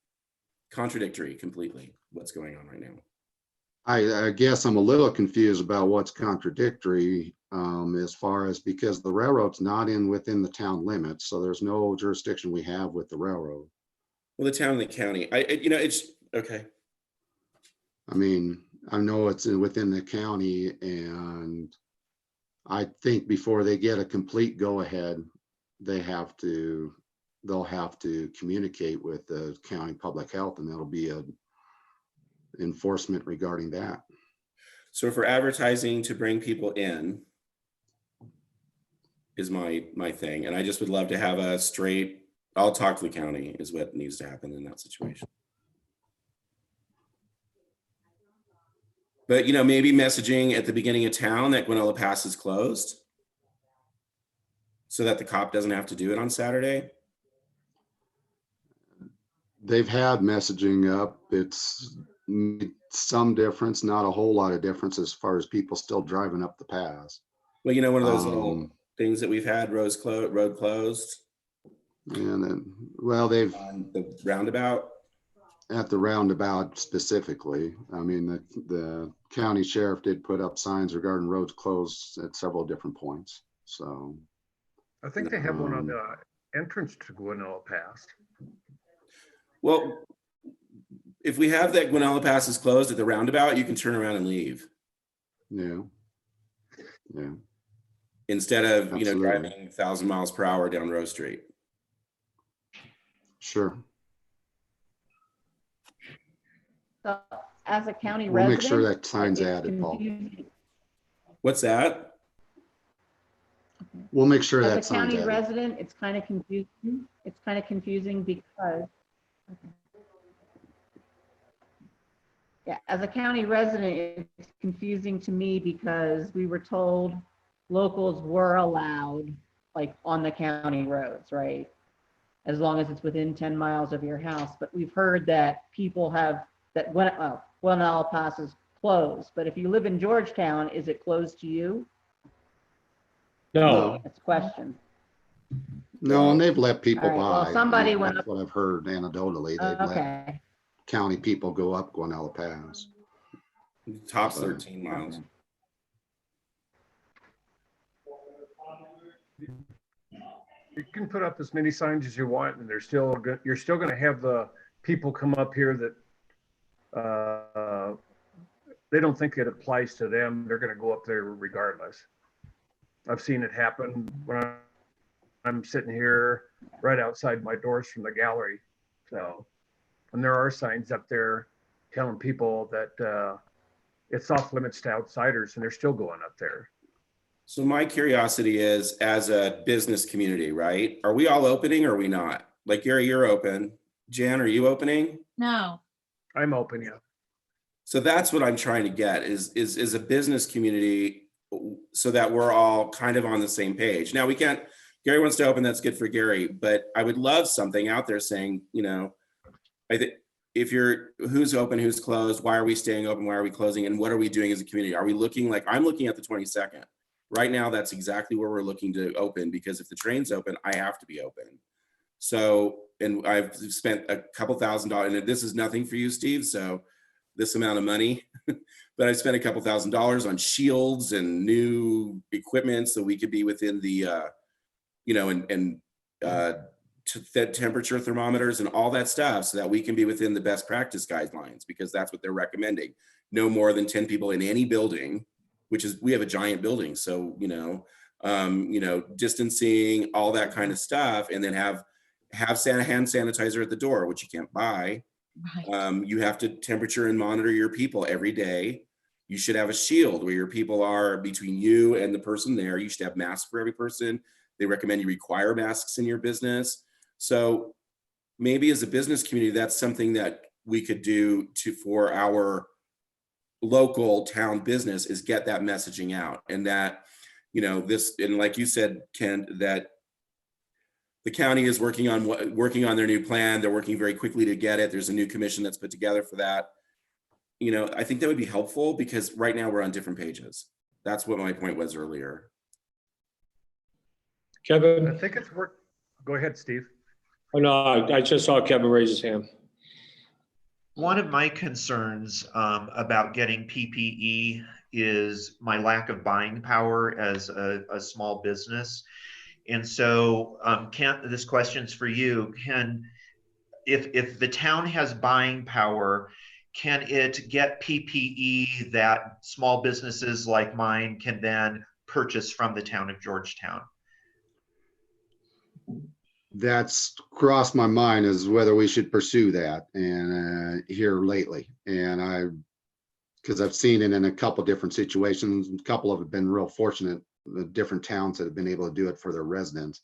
contradictory completely what's going on right now. I guess I'm a little confused about what's contradictory as far as, because the railroad's not within the town limits, so there's no jurisdiction we have with the railroad. Well, the town and the county, you know, it's okay. I mean, I know it's within the county, and I think before they get a complete go-ahead, they'll have to communicate with the county public health, and that'll be a enforcement regarding that. So for advertising to bring people in is my thing. And I just would love to have a straight, I'll talk to the county is what needs to happen in that situation. But, you know, maybe messaging at the beginning of town that Guanella Pass is closed so that the cop doesn't have to do it on Saturday. They've had messaging up. It's made some difference, not a whole lot of difference as far as people still driving up the pass. Well, you know, one of those little things that we've had, road closed. And then, well, they've on the roundabout. At the roundabout specifically, I mean, the county sheriff did put up signs regarding roads closed at several different points. So I think they have one on the entrance to Guanella Pass. Well, if we have that Guanella Pass is closed at the roundabout, you can turn around and leave. Yeah. Yeah. Instead of, Absolutely. you know, driving 1,000 miles per hour down Rose Street. Sure. So as a county We'll resident. make sure that sign's it's added, Paul. confusing. What's that? We'll make sure that As a sign's county added. resident, it's kind of confusing. It's kind of confusing because. Yeah, as a county resident, it's confusing to me because we were told locals were allowed like on the county roads, right? As long as it's within 10 miles of your house. But we've heard that people have, that Guanella Pass is closed. But if you live in Georgetown, is it closed to you? No, That's a question. No, and they've let people All right, well, by. somebody That's went up- what I've heard anecdotally. They've let Okay. county people go up Guanella Pass. Top 13 miles. You can put up as many signs as you want, and they're still good. You're still going to have the people come up here that they don't think it applies to them. They're going to go up there regardless. I've seen it happen when I'm sitting here right outside my doors from the gallery. So, and there are signs up there telling people that it's off limits to outsiders, and they're still going up there. So my curiosity is, as a business community, right? Are we all opening or are we not? Like Gary, you're open. Jan, are you opening? No. I'm open, yeah. So that's what I'm trying to get is a business community so that we're all kind of on the same page. Now we can't, Gary wants to open, that's good for Gary, but I would love something out there saying, you know, I think if you're, who's open, who's closed, why are we staying open, why are we closing, and what are we doing as a community? Are we looking like, I'm looking at the 22nd. Right now, that's exactly where we're looking to open, because if the train's open, I have to be open. So, and I've spent a couple $1,000, and this is nothing for you, Steve, so this amount of money, but I spent a couple $1,000s on shields and new equipment so we could be within the, you know, and temperature thermometers and all that stuff so that we can be within the best practice guidelines, because that's what they're recommending. No more than 10 people in any building, which is, we have a giant building. So, you know, distancing, all that kind of stuff, and then have hand sanitizer at the door, which you can't buy. Right. You have to temperature and monitor your people every day. You should have a shield where your people are between you and the person there. You should have masks for every person. They recommend you require masks in your business. So maybe as a business community, that's something that we could do for our local town business, is get that messaging out. And that, you know, this, and like you said, Ken, that the county is working on their new plan. They're working very quickly to get it. There's a new commission that's put together for that. You know, I think that would be helpful because right now we're on different pages. That's what my point was earlier. Kevin? I think it's work. Go ahead, Steve. Oh, no, I just saw Kevin raise his hand. One of my concerns about getting PPE is my lack of buying power as a small business. And so, Ken, this question's for you. If the town has buying power, can it get PPE that small businesses like mine can then purchase from the town of Georgetown? That's crossed my mind as whether we should pursue that, and here lately. And because I've seen it in a couple different situations, a couple of have been real fortunate, the different towns that have been able to do it for their residents.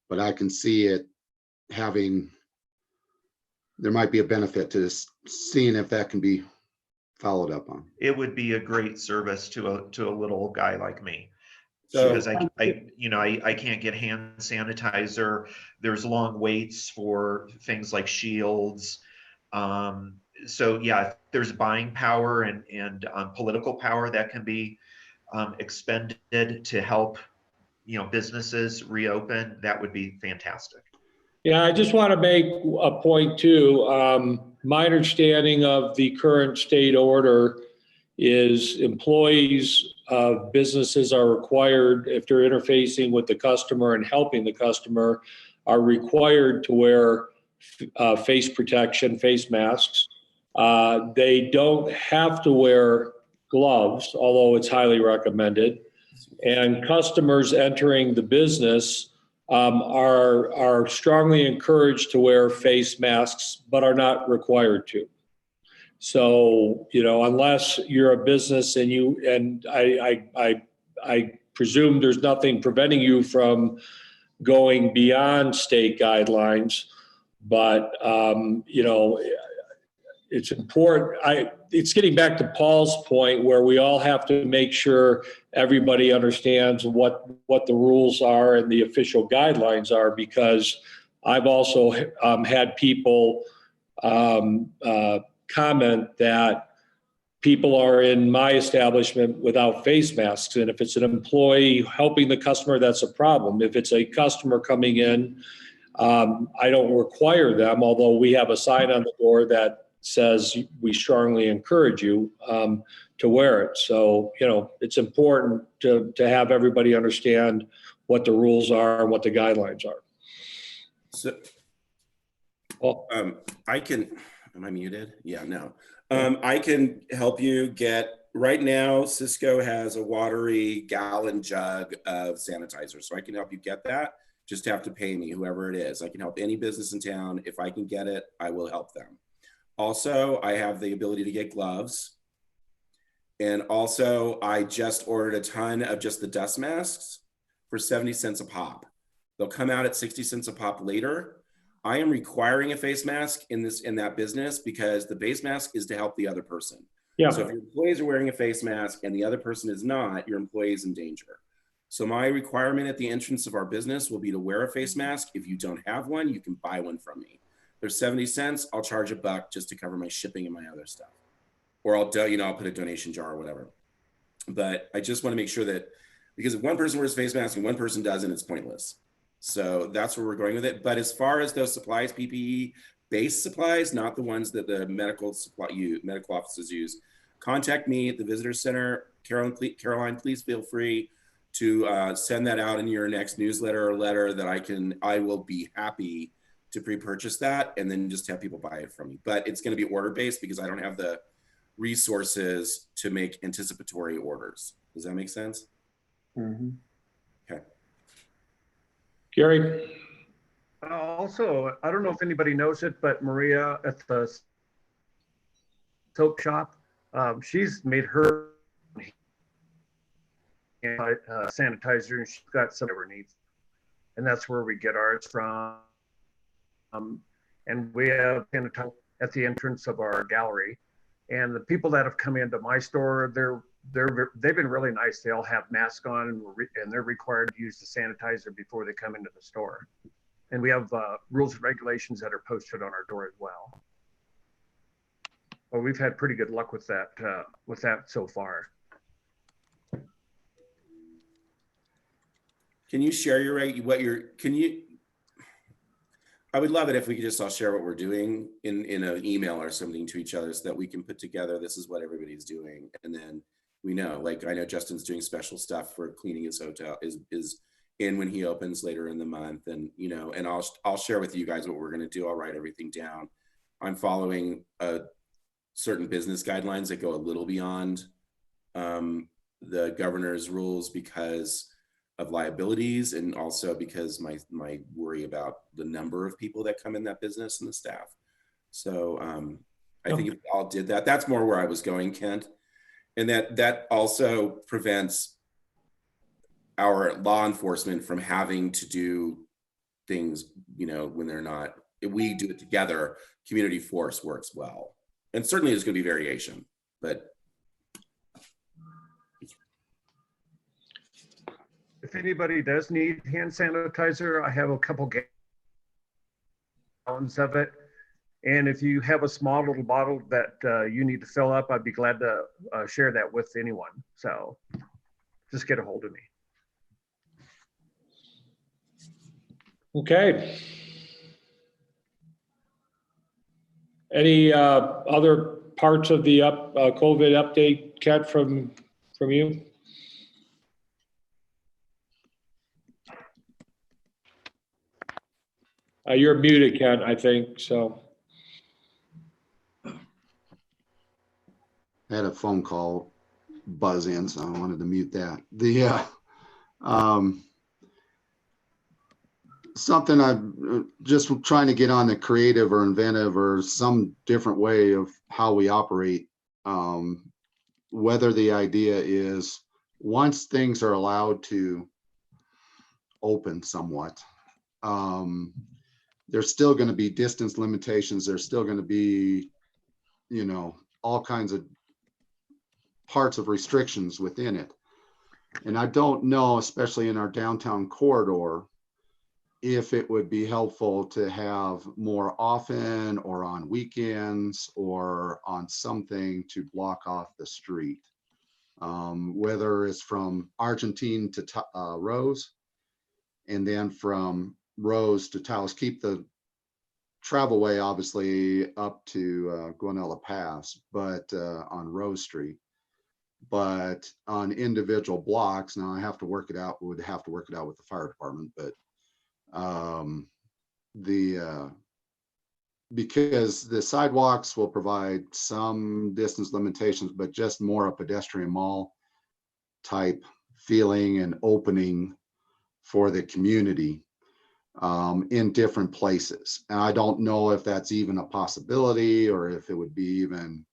But I can see it having, there might be a benefit to this, seeing if that can be followed up on. It would be a great service to a little guy like me. So- Because I can't get hand sanitizer. There's long waits for things like shields. So yeah, if there's buying power and political power that can be expended to help, you know, businesses reopen, that would be fantastic. Yeah, I just want to make a point too. My understanding of the current state order is employees of businesses are required, if they're interfacing with the customer and helping the customer, are required to wear face protection, face masks. They don't have to wear gloves, although it's highly recommended. And customers entering the business are strongly encouraged to wear face masks, but are not required to. So, you know, unless you're a business and I presume there's nothing preventing you from going beyond state guidelines, but, you know, it's important. It's getting back to Paul's point where we all have to make sure everybody understands what the rules are and the official guidelines are, because I've also had people comment that people are in my establishment without face masks. And if it's an employee helping the customer, that's a problem. If it's a customer coming in, I don't require them, although we have a sign on the door that says we strongly encourage you to wear it. So, you know, it's important to have everybody understand what the rules are and what the guidelines are. So, well, I can, am I muted? Yeah, no. I can help you get, right now, Cisco has a watery gallon jug of sanitizer. So I can help you get that. Just have to pay me, whoever it is. I can help any business in town. If I can get it, I will help them. Also, I have the ability to get gloves. And also, I just ordered a ton of just the dust masks for 70 cents a pop. They'll come out at 60 cents a pop later. I am requiring a face mask in that business because the base mask is to help the other person. Yeah. So if your employees are wearing a face mask and the other person is not, your employee is in danger. So my requirement at the entrance of our business will be to wear a face mask. If you don't have one, you can buy one from me. They're 70 cents. I'll charge $1 just to cover my shipping and my other stuff. Or I'll put a donation jar or whatever. But I just want to make sure that, because if one person wears a face mask and one person doesn't, it's pointless. So that's where we're going with it. But as far as those supplies, PPE based supplies, not the ones that the medical offices use, contact me at the visitor center. Caroline, please feel free to send that out in your next newsletter or letter that I will be happy to pre-purchase that and then just have people buy it from me. But it's going to be order based because I don't have the resources to make anticipatory orders. Does that make sense? Mm-hmm. Okay. Gary? Also, I don't know if anybody knows it, but Maria at the soap shop She's made her sanitizer, and she's got some of her needs, and that's where we get ours from. And we have sanitizer at the entrance of our gallery, and the people that have come into my store, they've been really nice. They all have masks on, and they're required to use the sanitizer before they come into the store. And we have rules and regulations that are posted on our door as well. But we've had pretty good luck with that so far. Can you share I would love it if we could just all share what we're doing in an email or something to each other so that we can put together, this is what everybody's doing. And then we know, like, I know Justin's doing special stuff for cleaning his hotel is in when he opens later in the month. And, you know, and I'll share with you guys what we're going to do. I'll write everything down. I'm following certain business guidelines that go a little beyond the governor's rules because of liabilities, and also because my worry about the number of people that come in that business and the staff. So I think if we all did that, that's more where I was going, Kent. And that also prevents our law enforcement from having to do things, you know, when they're not, if we do it together, community force works well. And certainly there's going to be variation, but if anybody does need hand sanitizer, I have a couple gallons of it. And if you have a small little bottle that you need to fill up, I'd be glad to share that with anyone. So just get a hold of me. Okay. Any other parts of the COVID update, Kat, from you? You're muted, Ken, I think, so. I had a phone call buzz in, so I wanted to mute that. Something I'm just trying to get on the creative or inventive or some different way of how we operate. Whether the idea is once things are allowed to open somewhat, there's still going to be distance limitations. There's still going to be, you know, all kinds of parts of restrictions within it. And I don't know, especially in our downtown corridor, if it would be helpful to have more often or on weekends or on something to block off the street. Whether it's from Argentine to Rose, and then from Rose to Taos, keep the travelway obviously up to Guanella Pass, but on Rose Street. But on individual blocks, now I have to work it out, would have to work it out with the fire department, but because the sidewalks will provide some distance limitations, but just more a pedestrian mall type feeling and opening for the community in different places. And I don't know if that's even a possibility or if it would be even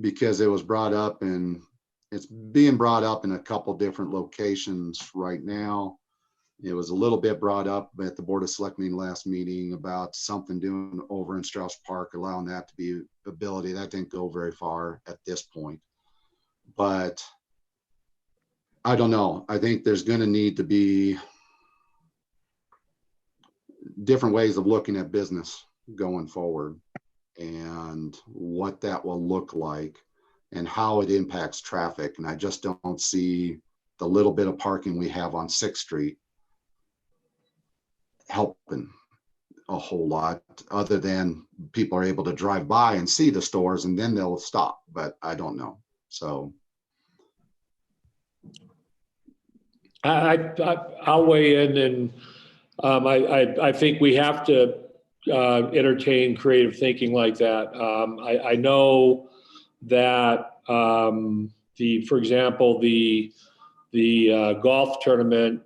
because it was brought up and it's being brought up in a couple different locations right now. It was a little bit brought up at the Board of Selectmen last meeting about something doing over in Strauss Park, allowing that to be ability. That didn't go very far at this point. But I don't know. I think there's going to need to be different ways of looking at business going forward and what that will look like and how it impacts traffic. And I just don't see the little bit of parking we have on 6th Street helping a whole lot, other than people are able to drive by and see the stores and then they'll stop, but I don't know. So I'll weigh in, and I think we have to entertain creative thinking like that. I know that for example, the golf tournament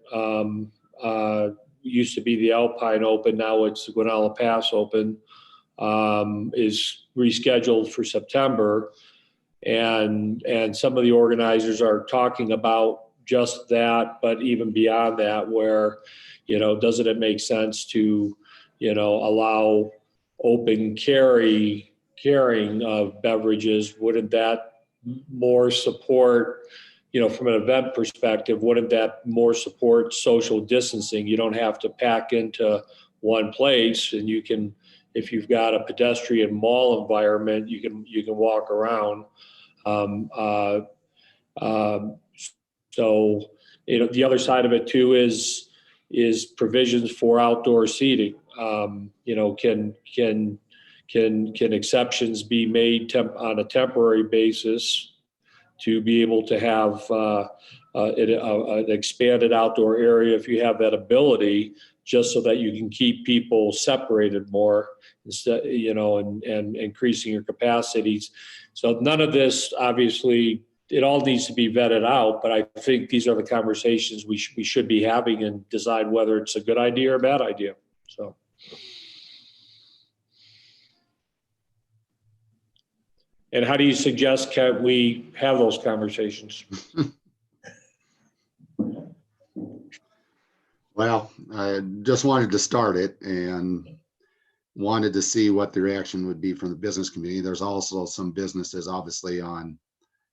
used to be the Alpine Open, now it's Guanella Pass Open. is rescheduled for September. And some of the organizers are talking about just that, but even beyond that, where, doesn't it make sense to, allow open carrying of beverages? Wouldn't that more support, from an event perspective, wouldn't that more support social distancing? You don't have to pack into one place, and you can, if you've got a pedestrian mall environment, you can walk around. So, the other side of it too is provisions for outdoor seating. Can exceptions be made on a temporary basis to be able to have an expanded outdoor area if you have that ability, just so that you can keep people separated more, instead, and increasing your capacities. So none of this, obviously, it all needs to be vetted out, but I think these are the conversations we should be having and decide whether it's a good idea or a bad idea. So. And how do you suggest can we have those conversations? Well, I just wanted to start it and wanted to see what the reaction would be from the business community. There's also some businesses obviously on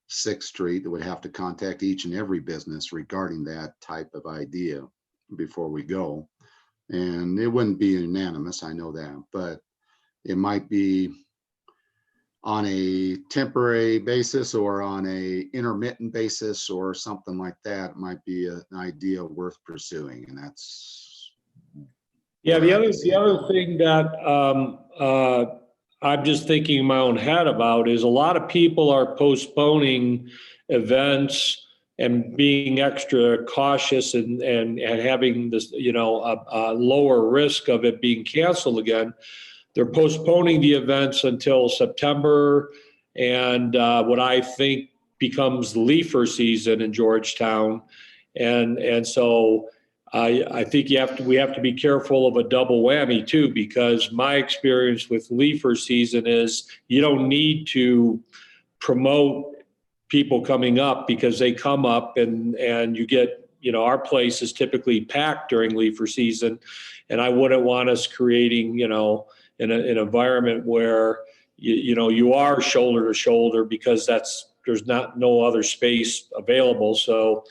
6th Street that would have to contact each and every business regarding that type of idea before we go. And it wouldn't be unanimous, I know that, but it might be on a temporary basis or on a intermittent basis or something like that. It might be an idea worth pursuing, and that's. Yeah, the other thing that I'm just thinking in my own head about is a lot of people are postponing events and being extra cautious and having this, a lower risk of it being canceled again. They're postponing the events until September and what I think becomes leafer season in Georgetown. And so I think we have to be careful of a double whammy too, because my experience with leafer season is you don't need to promote people coming up, because they come up and you get, our place is typically packed during leafer season. And I wouldn't want us creating, in an environment where you are shoulder to shoulder, because there's no other space available. So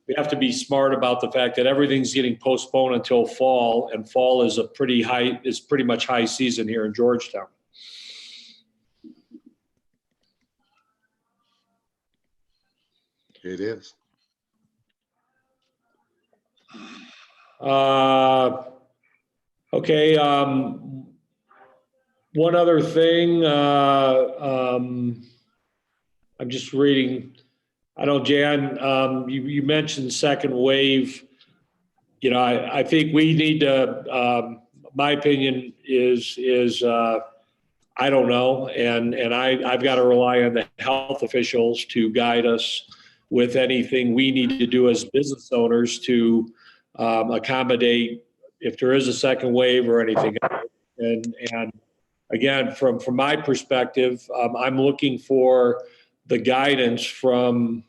we have to be smart about the fact that everything's getting postponed until fall, and fall is pretty much high season here in Georgetown. It is. Okay. One other thing, I'm just reading. I know, Jan, you mentioned second wave. I think we need to. My opinion is I don't know, and I've got to rely on the health officials to guide us with anything we need to do as business owners to accommodate if there is a second wave or anything. And again, from my perspective, I'm looking for the guidance from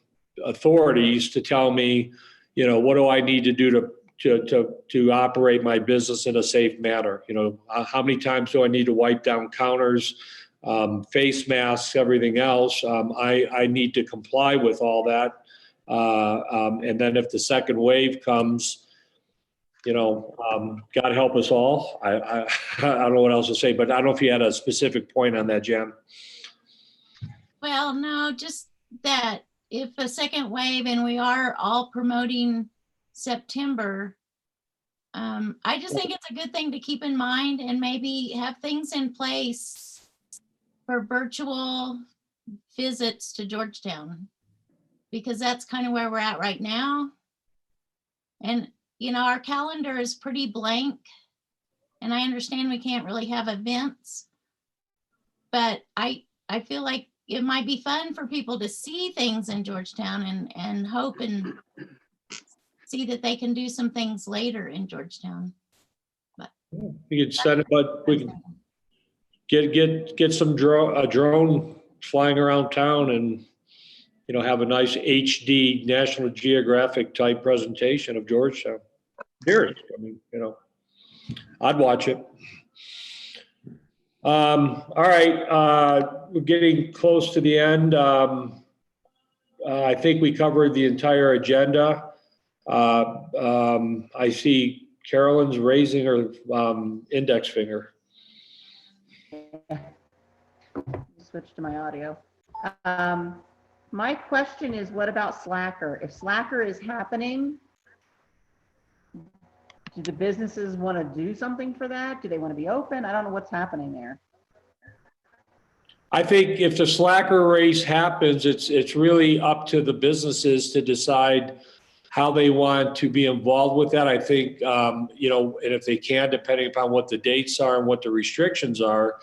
authorities to tell me, what do I need to do to operate my business in a safe manner? How many times do I need to wipe down counters, face masks, everything else? I need to comply with all that. And then if the second wave comes, God help us all. I don't know what else to say, but I don't know if you had a specific point on that, Jen. Well, no, just that if a second wave and we are all promoting September, I just think it's a good thing to keep in mind and maybe have things in place for virtual visits to Georgetown, because that's kind of where we're at right now. And our calendar is pretty blank, and I understand we can't really have events, but I feel like it might be fun for people to see things in Georgetown and hope and see that they can do some things later in Georgetown. But we could set it, but we can get some a drone flying around town and, you know, have a nice HD National Geographic type presentation of Georgetown. Here, I mean, you know, I'd watch it. All right, we're getting close to the end. I think we covered the entire agenda. I see Carolyn's raising her index finger. Switch to my audio. My question is, what about Slacker? If Slacker is happening, do the businesses want to do something for that? Do they want to be open? I don't know what's happening there. I think if the Slacker race happens, it's really up to the businesses to decide how they want to be involved with that. I think, you know, and if they can, depending upon what the dates are and what the restrictions are.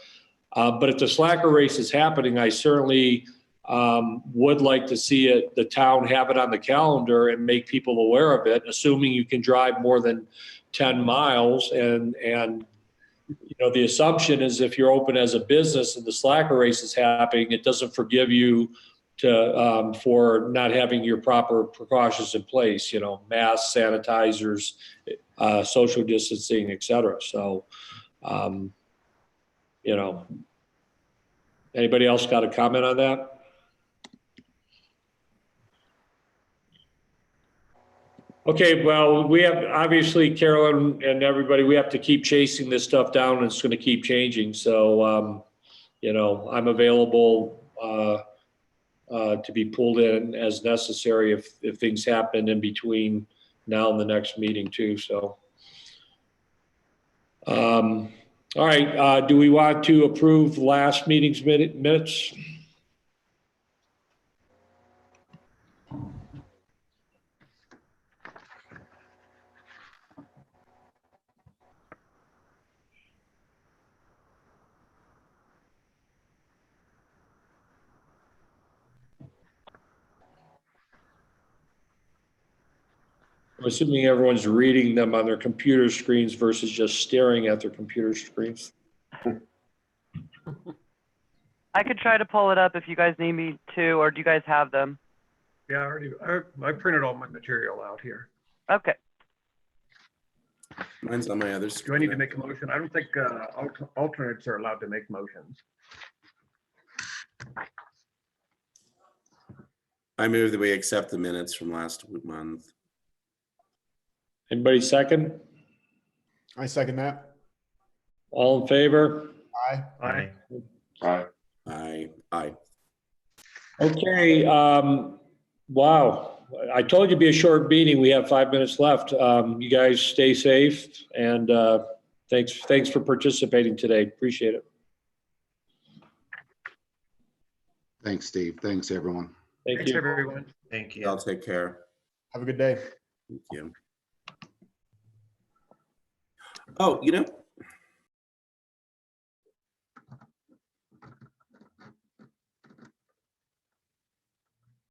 But if the Slacker race is happening, I certainly would like to see it, the town have it on the calendar and make people aware of it, assuming you can drive more than 10 miles. And you know, the assumption is if you're open as a business and the Slacker race is happening, it doesn't forgive you to for not having your proper precautions in place, you know, masks, sanitizers, social distancing, et cetera. So, you know, anybody else got a comment on that? Okay, well, we have, obviously, Carolyn and everybody, we have to keep chasing this stuff down and it's going to keep changing. So, you know, I'm available to be pulled in as necessary if things happen in between now and the next meeting too. So, all right, do we want to approve last meeting's minutes? I'm assuming everyone's reading them on their computer screens versus just staring at their computer screens. I could try to pull it up if you guys need me to, or do you guys have them? Yeah, I printed all my material out here. Okay. Mine's on my other Do I screen. need to make a motion? I don't think alternates are allowed to make motions. I move that we accept the minutes from last month. Anybody second? I second that. All in favor? Aye. Aye. Aye. Aye. Aye. Okay, wow. I told you it'd be a short meeting. We have 5 minutes left. You guys stay safe and thanks for participating today. Appreciate it. Thanks, Steve. Thanks, everyone. Thank Thanks, you. everyone. Thank you. Y'all take care. Have a good day. Thank you. Oh, you know,